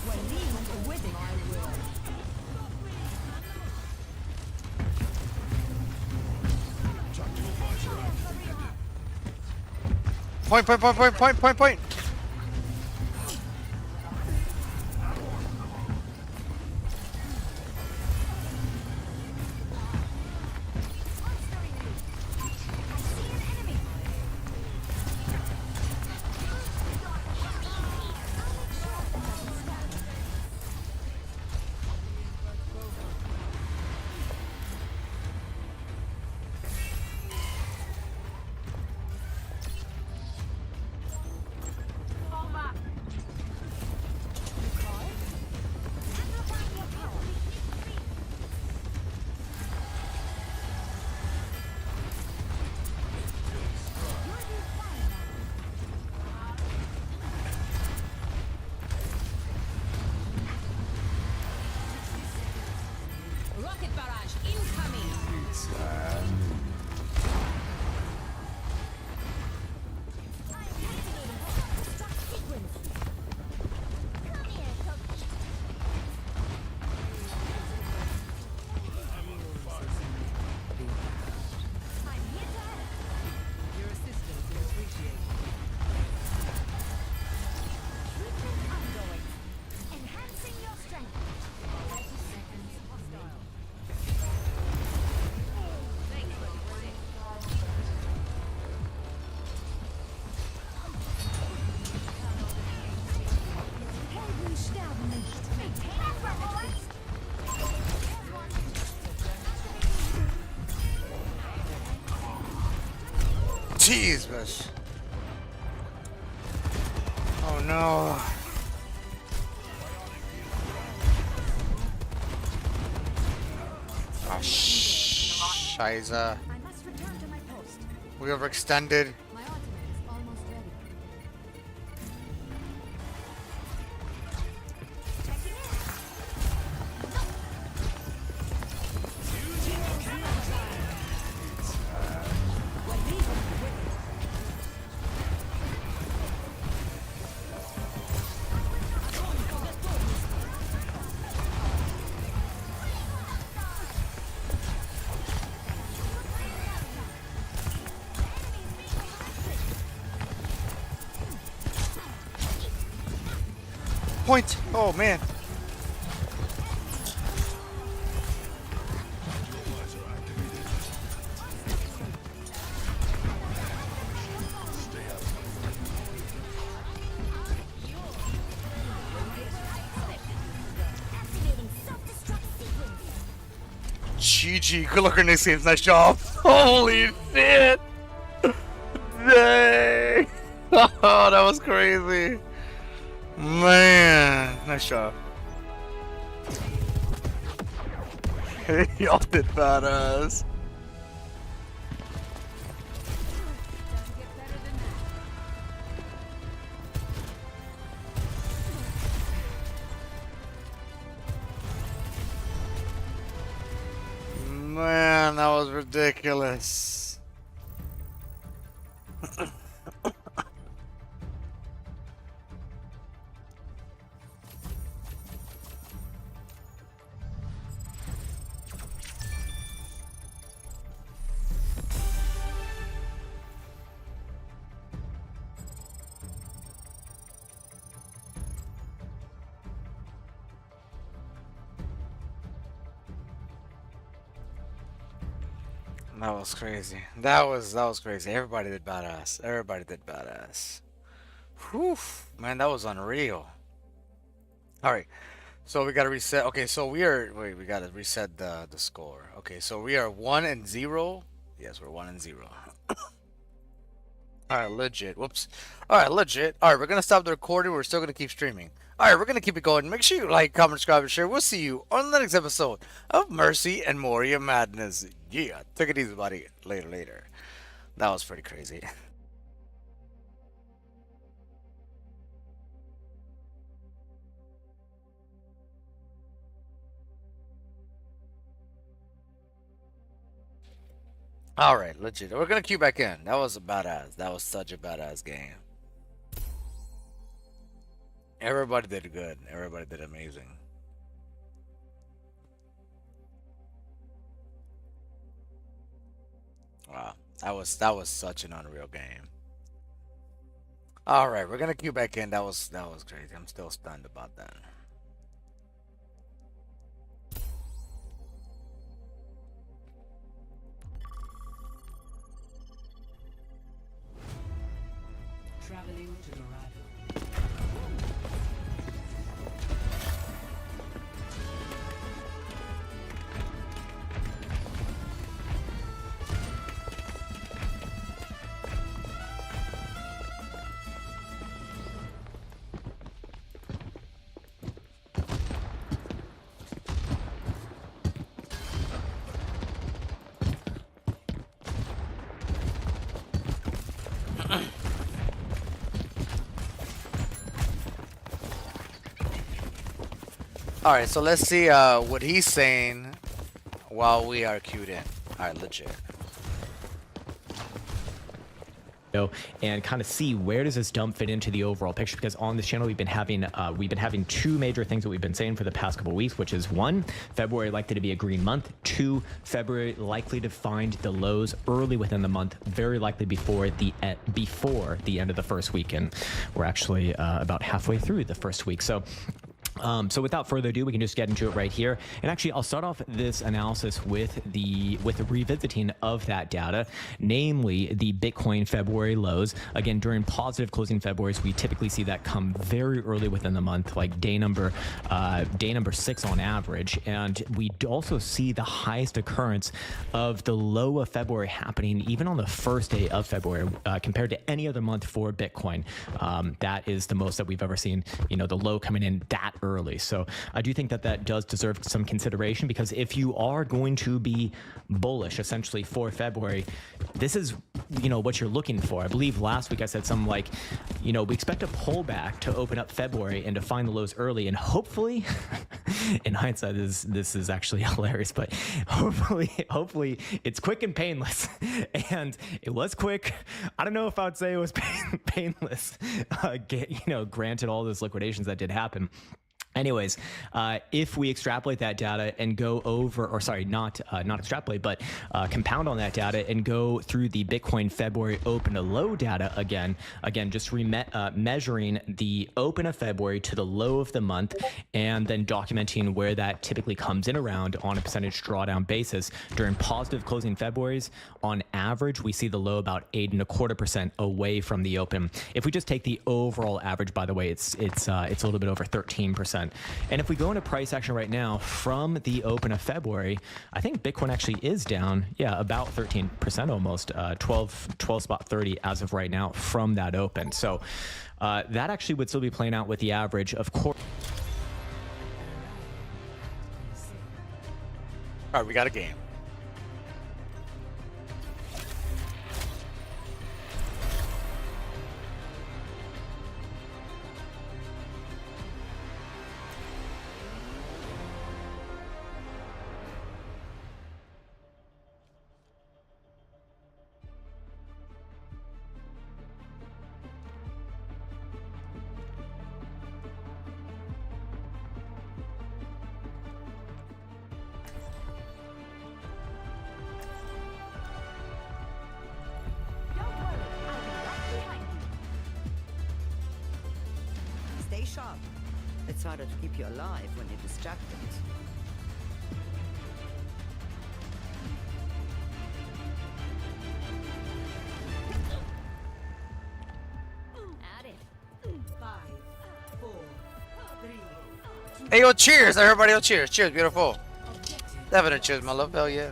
When leaving with it, I will. Point, point, point, point, point, point, point. Rocket barrage incoming. Your assistance is appreciated. Enhancing your strength. 30 seconds. Hostile. Helden sterben nicht. Maintain that performance. Jeez, bitch. Oh no. Oh, Scheiße. I must return to my post. We overextended. My ultimate is almost ready. Checking in. When leaving with it. Point. Oh man. Activating self-destruct sequence. GG. Good luck on next games. Nice job. Holy shit. Dang. Oh, that was crazy. Man. Nice job. Y'all did badass. Doesn't get better than that. man, that was ridiculous. That was crazy. That was crazy. Everybody did badass. Everybody did badass. Whew, man, that was unreal. All right, so we gotta reset. Okay, so we gotta reset the score. Okay, so we are 1-0. Yes, we're 1-0. All right, legit. Whoops. All right, legit. All right, we're gonna stop the recording. We're still gonna keep streaming. All right, we're gonna keep it going. Make sure you like, comment, subscribe, and share. We'll see you on the next episode of Mercy and Moria Madness. Yeah, take it easy, buddy. Later. That was pretty crazy. All right, legit. We're gonna queue back in. That was a badass. That was such a badass game. Everybody did good. Everybody did amazing. Wow, that was such an unreal game. All right, we're gonna queue back in. That was crazy. I'm still stunned about that. Traveling to Dorado. All right, so let's see what he's saying while we are queued in. All right, legit. And kind of see where does this dump fit into the overall picture, because on this channel we've been having two major things that we've been saying for the past couple of weeks, which is 1, February likely to be a green month, 2, February likely to find the lows early within the month, very likely before the end of the first week, and we're actually about halfway through the first week. So without further ado, we can just get into it right here. And actually, I'll start off this analysis with the revisiting of that data, namely the Bitcoin February lows. Again, during positive closing Februarys, we typically see that come very early within the month, like day number 6 on average. And we also see the highest occurrence of the low of February happening even on the first day of February compared to any other month for Bitcoin. That is the most that we've ever seen, the low coming in that early. So I do think that does deserve some consideration, because if you are going to be bullish essentially for February, this is what you're looking for. I believe last week I said something like, we expect a pullback to open up February and to find the lows early, and hopefully in hindsight this is actually hilarious, but hopefully it's quick and painless. And it was quick. I don't know if I would say it was painless, granted all those liquidations that did happen. Anyways, if we extrapolate that data and go over, or sorry, not extrapolate, but compound on that data and go through the Bitcoin February open to low data again, just measuring the open of February to the low of the month, and then documenting where that typically comes in around on a percentage drawdown basis. During positive closing Februarys, on average, we see the low about 8.25% away from the open. If we just take the overall average, by the way, it's a little bit over 13%. And if we go into price action right now from the open of February, I think Bitcoin actually is down, about 13% almost, 12.30 as of right now from that open. So that actually would still be playing out with the average, of course. All right, we got a game. Stay sharp. It's harder to keep you alive when you're distracted. At it. 5, 4, 3. Hey, yo, cheers, everybody. Yo, cheers. Cheers, beautiful. Definitely cheers, my love. Hell yeah.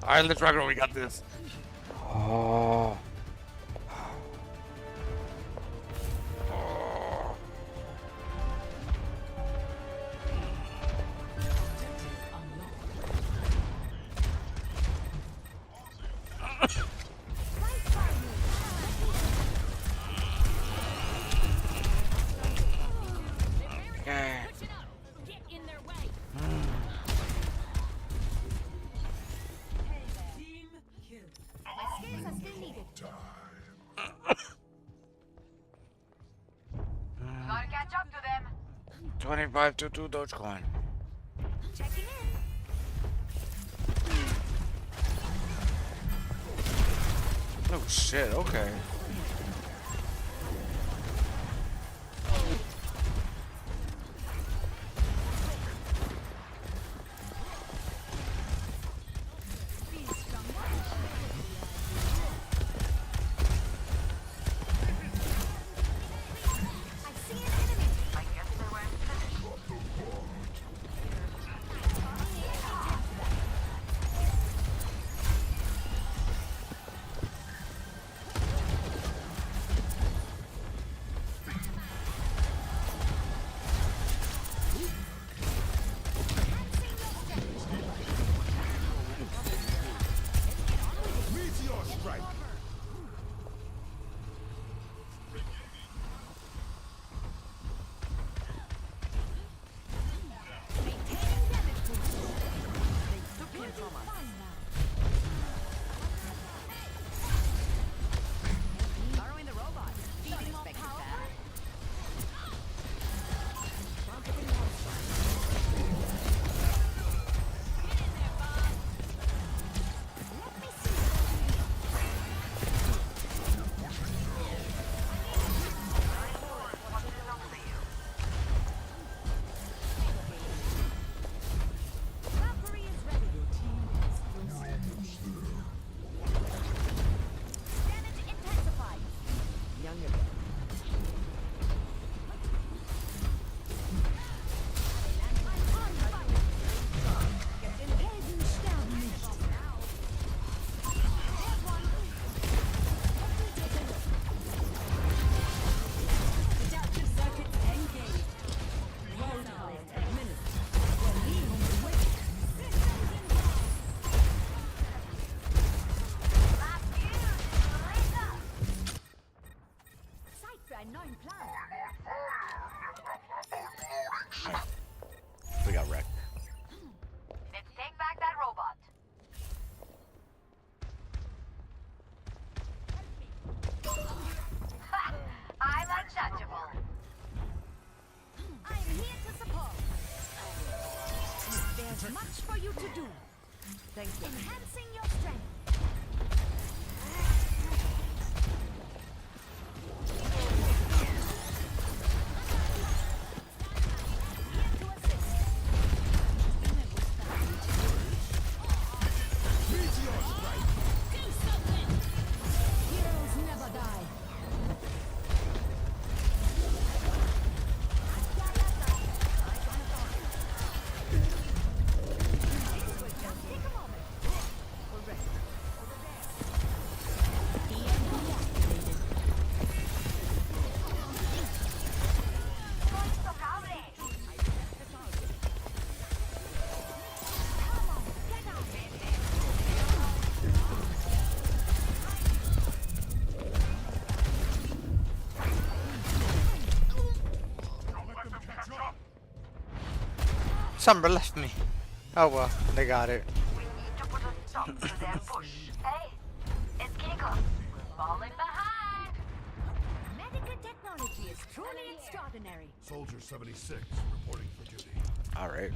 Alright, let's rock it. We got this. Oh. Get in their way. My skills are still needed. Gotta catch up to them. 25 to 2 DogeCoin. Checking in. Oh shit, okay. I guess they went finished. Borrowing the robot. Not expecting that. Valkyrie is ready. Damage intensified. Younger. Helden sterben nicht. Adaptive circuits engaged. Protocol administered. Zeit für einen neuen Plan. We got wrecked. Let's take back that robot. I'm untouchable. I'm here to support. There's much for you to do. Thank you. Enhancing your strength. Here to assist. Do something. Heroes never die. Take a moment. Correct. EMP activated. Come on, get out. Somebody left me. Oh well, they got it. We need to put a stop to their push. Hey, it's getting close. We're falling behind. Medical technology. technology is truly extraordinary. Soldier 76 reporting for duty. All right.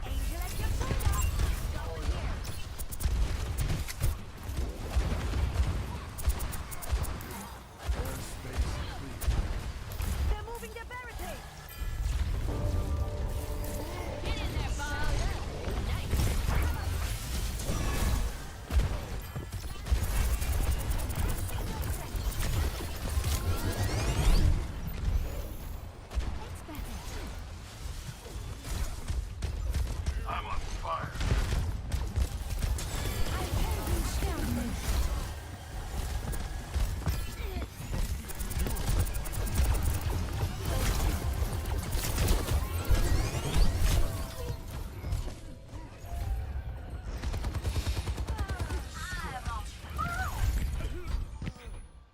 Angel at your shoulder. Over here. Airspace clear. They're moving their barricade. Get in there, Bob. Nice. It's better. I'm on fire. I heard you shout me.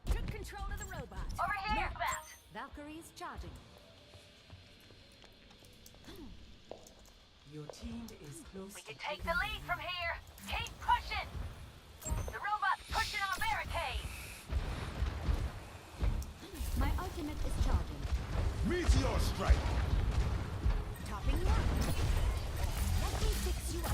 Took control of the robot. Over here, Bat. Valkyrie's charging. Your team is close. We can take the lead from here. Keep pushing. The robot's pushing our barricade. My ultimate is charging. Meteor strike. Topping you up. Let me fix you up.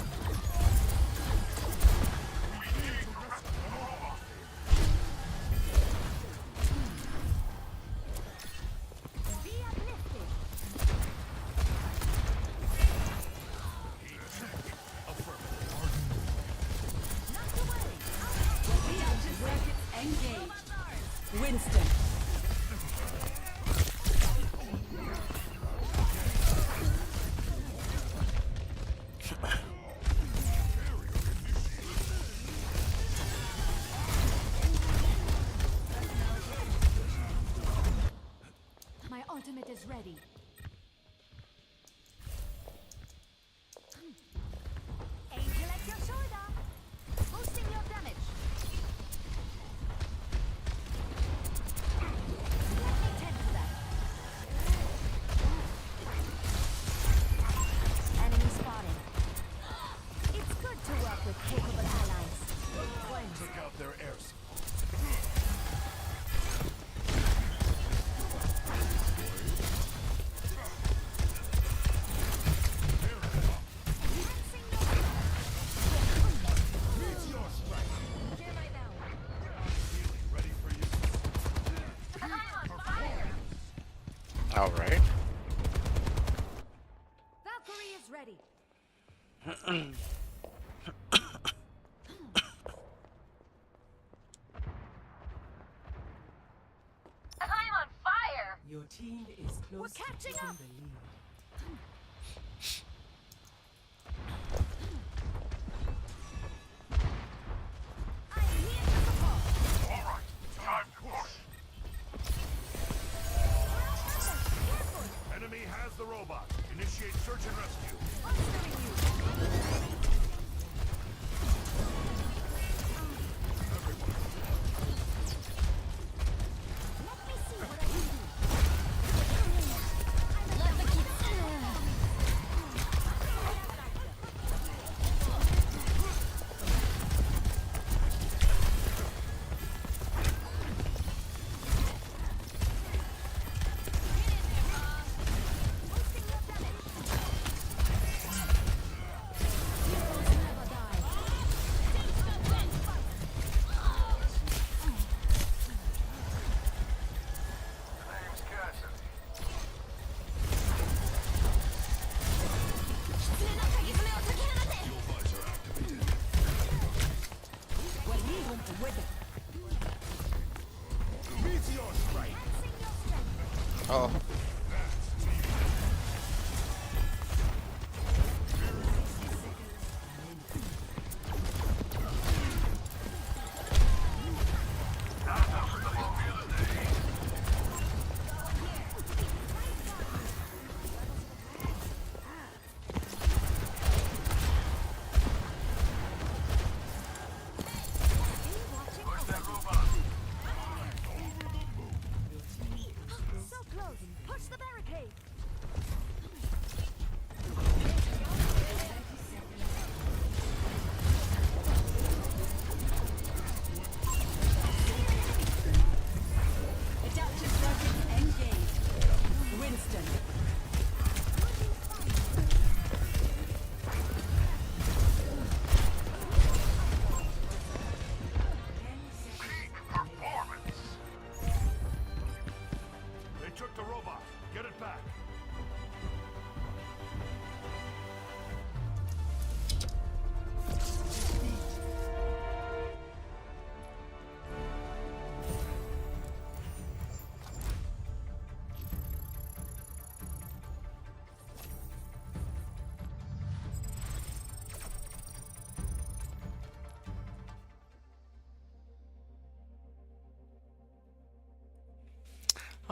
Be uplifted. Not to worry. We are just circuits engaged. Winston. My ultimate is ready. Angel at your shoulder. Boosting your damage. Let me tend to that. Enemy spotted. It's good to work with capable allies. Took out their air support. Meteor strike. Healing ready for you. I'm on fire. All right. Valkyrie is ready. I'm on fire. Your team is close. We're catching to taking up. the lead. I'm here to support. All right, time to push. Enemy has the robot. Initiate search and rescue. Monstering you. Let me see what I can do. Let the kids. Boosting your damage. Heroes never die. Name's Cassie. Fuel visor activated. Meteor strike. Enhancing your strength. Oh. Push that robot. So close. Push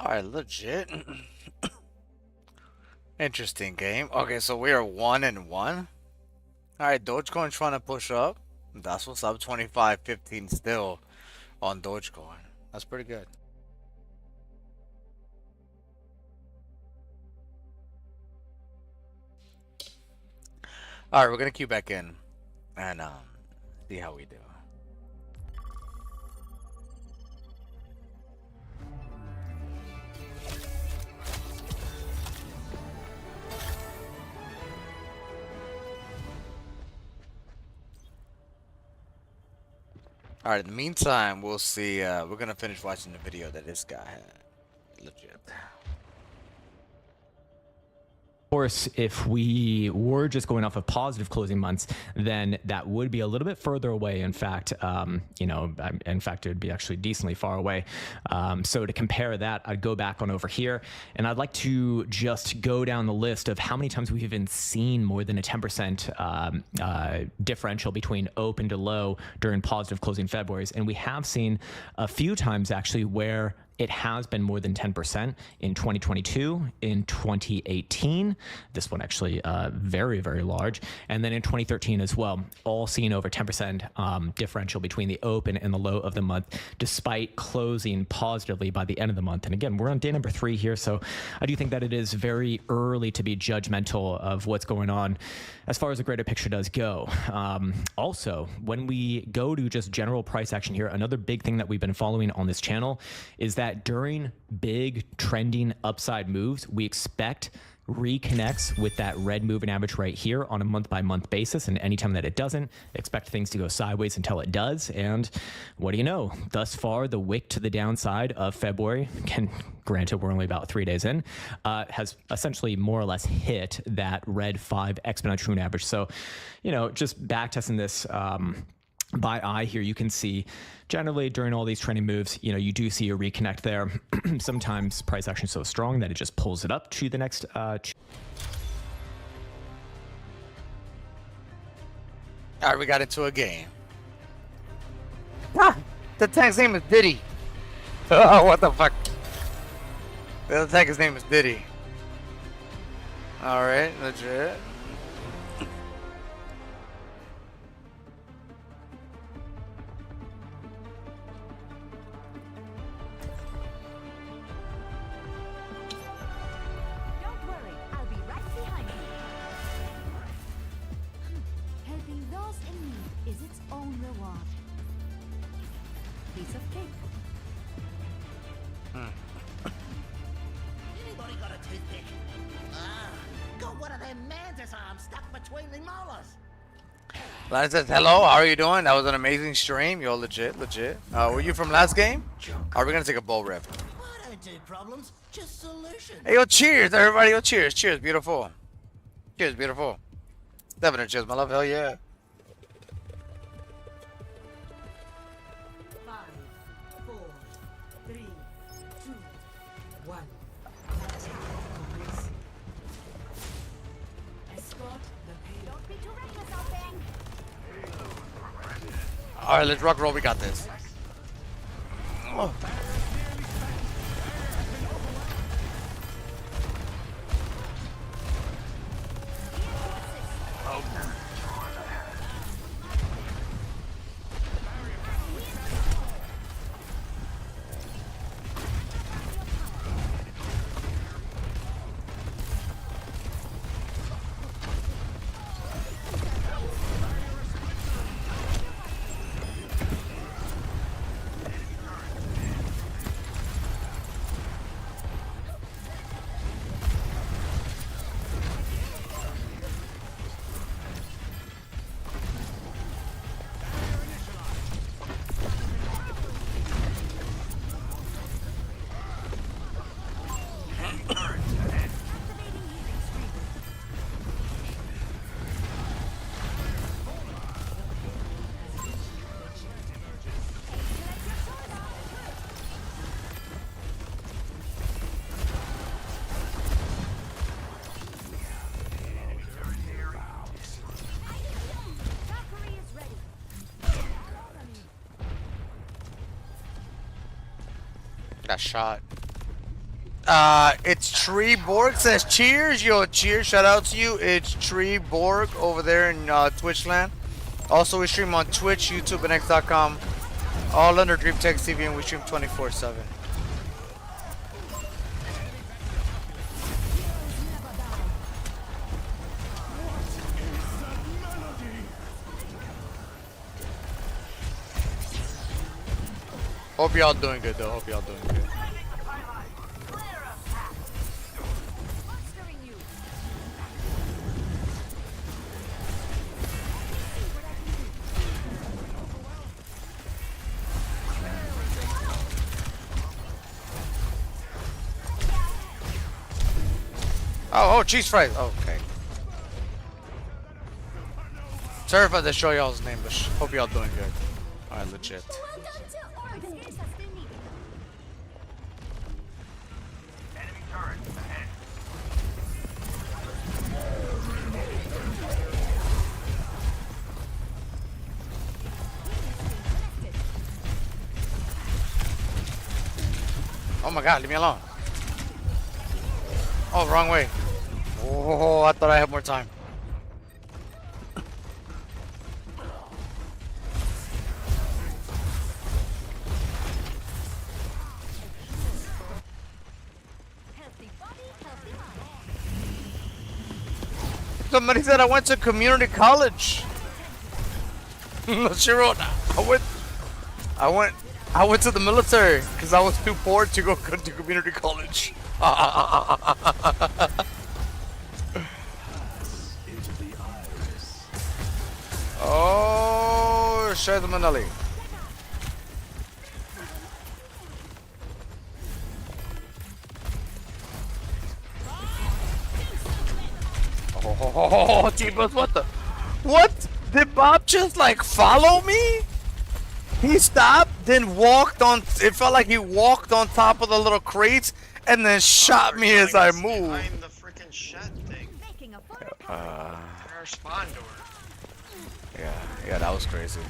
Alright, legit. Interesting game. Okay, so we are 1-1. Alright, Dogecoin trying to push up. That's what's up. 25.15 still on Dogecoin. That's pretty good. Alright, we're gonna queue back in and see how we do. Alright, in the meantime, we'll see, we're gonna finish watching the video that this guy had. Legit. Of course, if we were just going off of positive closing months, then that would be a little bit further away. In fact, you know, in fact, it would be actually decently far away. So to compare that, I'd go back on over here, and I'd like to just go down the list of how many times we've even seen more than a 10% differential between open to low during positive closing Februarys. And we have seen a few times actually where it has been more than 10% in 2022, in 2018. This one actually very, very large. And then in 2013 as well, all seen over 10% differential between the open and the low of the month, despite closing positively by the end of the month. And again, we're on day number 3 here. So I do think that it is very early to be judgmental of what's going on as far as the greater picture does go. Also, when we go to just general price action here, another big thing that we've been following on this channel is that during big trending upside moves, we expect reconnects with that red moving average right here on a month-by-month basis, and anytime that it doesn't, expect things to go sideways until it does. And what do you know? Thus far, the wick to the downside of February, granted we're only about 3 days in, has essentially more or less hit that red 5 exponential moving average. So, you know, just backtesting this by eye here, you can see generally during all these trending moves, you know, you do see a reconnect there. Sometimes price action is so strong that it just pulls it up to the next. Alright, we got into a game. Ah, the tank's name is Diddy. Oh, what the fuck? The other tank's name is Diddy. Alright, legit. Don't worry, I'll be right behind you. Helping those in need is its own reward. Piece of cake. Anybody got a toothpick? Ah, got one of them mantis arms stuck between the molars. Lana says, hello, how are you doing? That was an amazing stream. Yo, legit, legit. Were you from last game? Are we gonna take a bull riff? I don't do problems, just solutions. Hey, yo, cheers, everybody. Yo, cheers, cheers, beautiful. Cheers, beautiful. Definitely cheers, my love. Hell yeah. 5, 4, 3, 2, 1. Escort the payload. Don't be too reckless out there. All right, let's rock roll. We got this. Oh. Valkyrie is ready. Got shot. It's Tree Borg says cheers. Yo, cheers. Shout out to you. It's Tree Borg over there in Twitch land. Also, we stream on Twitch, YouTube, and X.com. All under DreamTech TV, and we stream 24/7. Hope y'all doing good though. Hope y'all doing good. Oh, cheese fries. Oh, okay. Sorry if I destroy y'all's name, but hope y'all doing good. Alright, legit. Oh my god, leave me alone. Oh, wrong way. Oh, I thought I had more time. Somebody said I went to community college. Shiro, I went to the military because I was too poor to go to community college. Oh, Shaz Manali. Oh, T-Bus, what the? What? Did Bob just like follow me? He stopped, then walked on. It felt like he walked on top of the little crates and then shot me as I moved. Behind the freaking shed thing. Our spawn door. Yeah, that was crazy.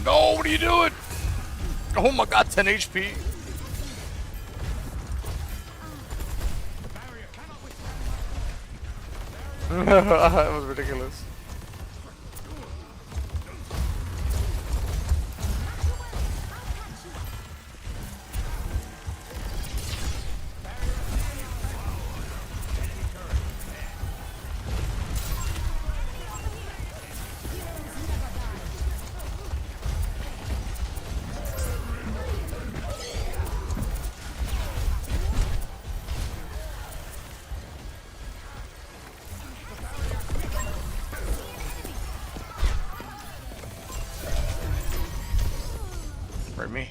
No, what are you doing? Oh my god, 10 HP. That was ridiculous. For me.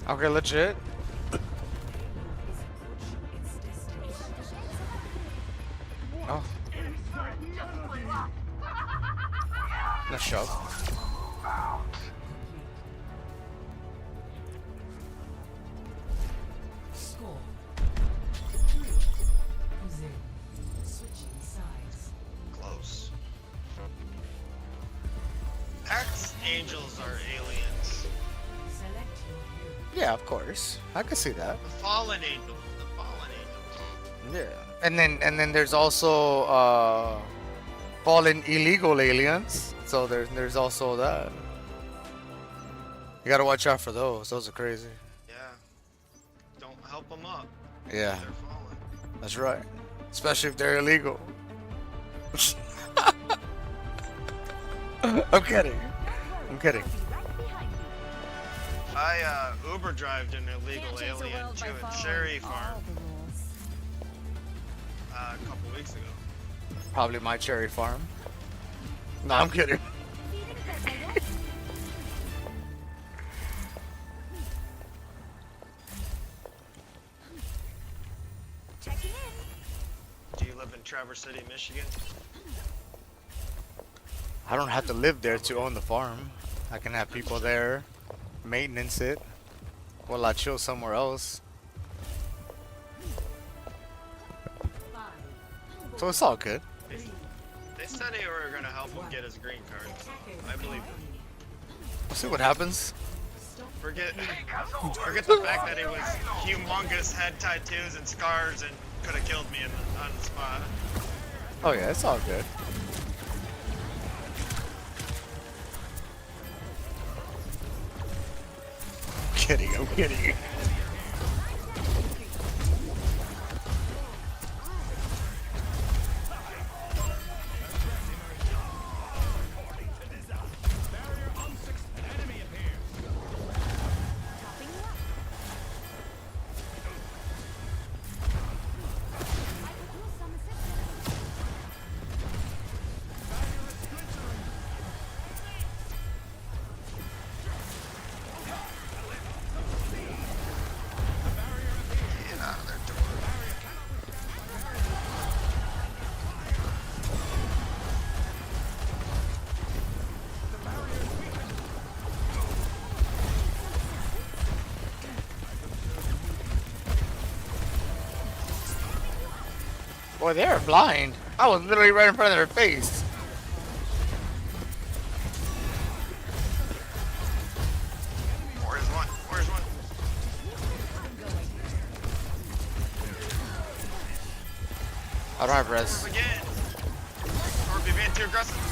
Okay, legit. Oh. Nice shove. Close. Archangels are aliens. Yeah, of course. I can see that. The fallen angels. The fallen angels. Yeah. And then there's also fallen illegal aliens. So there's also that. You gotta watch out for those. Those are crazy. Yeah. Don't help them up. Yeah. They're fallen. That's right. Especially if they're illegal. I'm kidding. I'm kidding. I Uber drived an illegal alien to a cherry farm a couple weeks ago. Probably my cherry farm. No, I'm kidding. Checking in. Do you live in Traverse City, Michigan? I don't have to live there to own the farm. I can have people there, maintenance it, while I chill somewhere else. So it's all good. They said they were gonna help him get his green card. I believe them. We'll see what happens. Forget the fact that he was humongous, had tattoos and scars, and could have killed me on the spot. Oh yeah, it's all good. I'm kidding. Get out of their door. Boy, they're blind. I was literally right in front of their face. Where's one? Where's one? I don't have res. Again. Or if you're being too aggressive.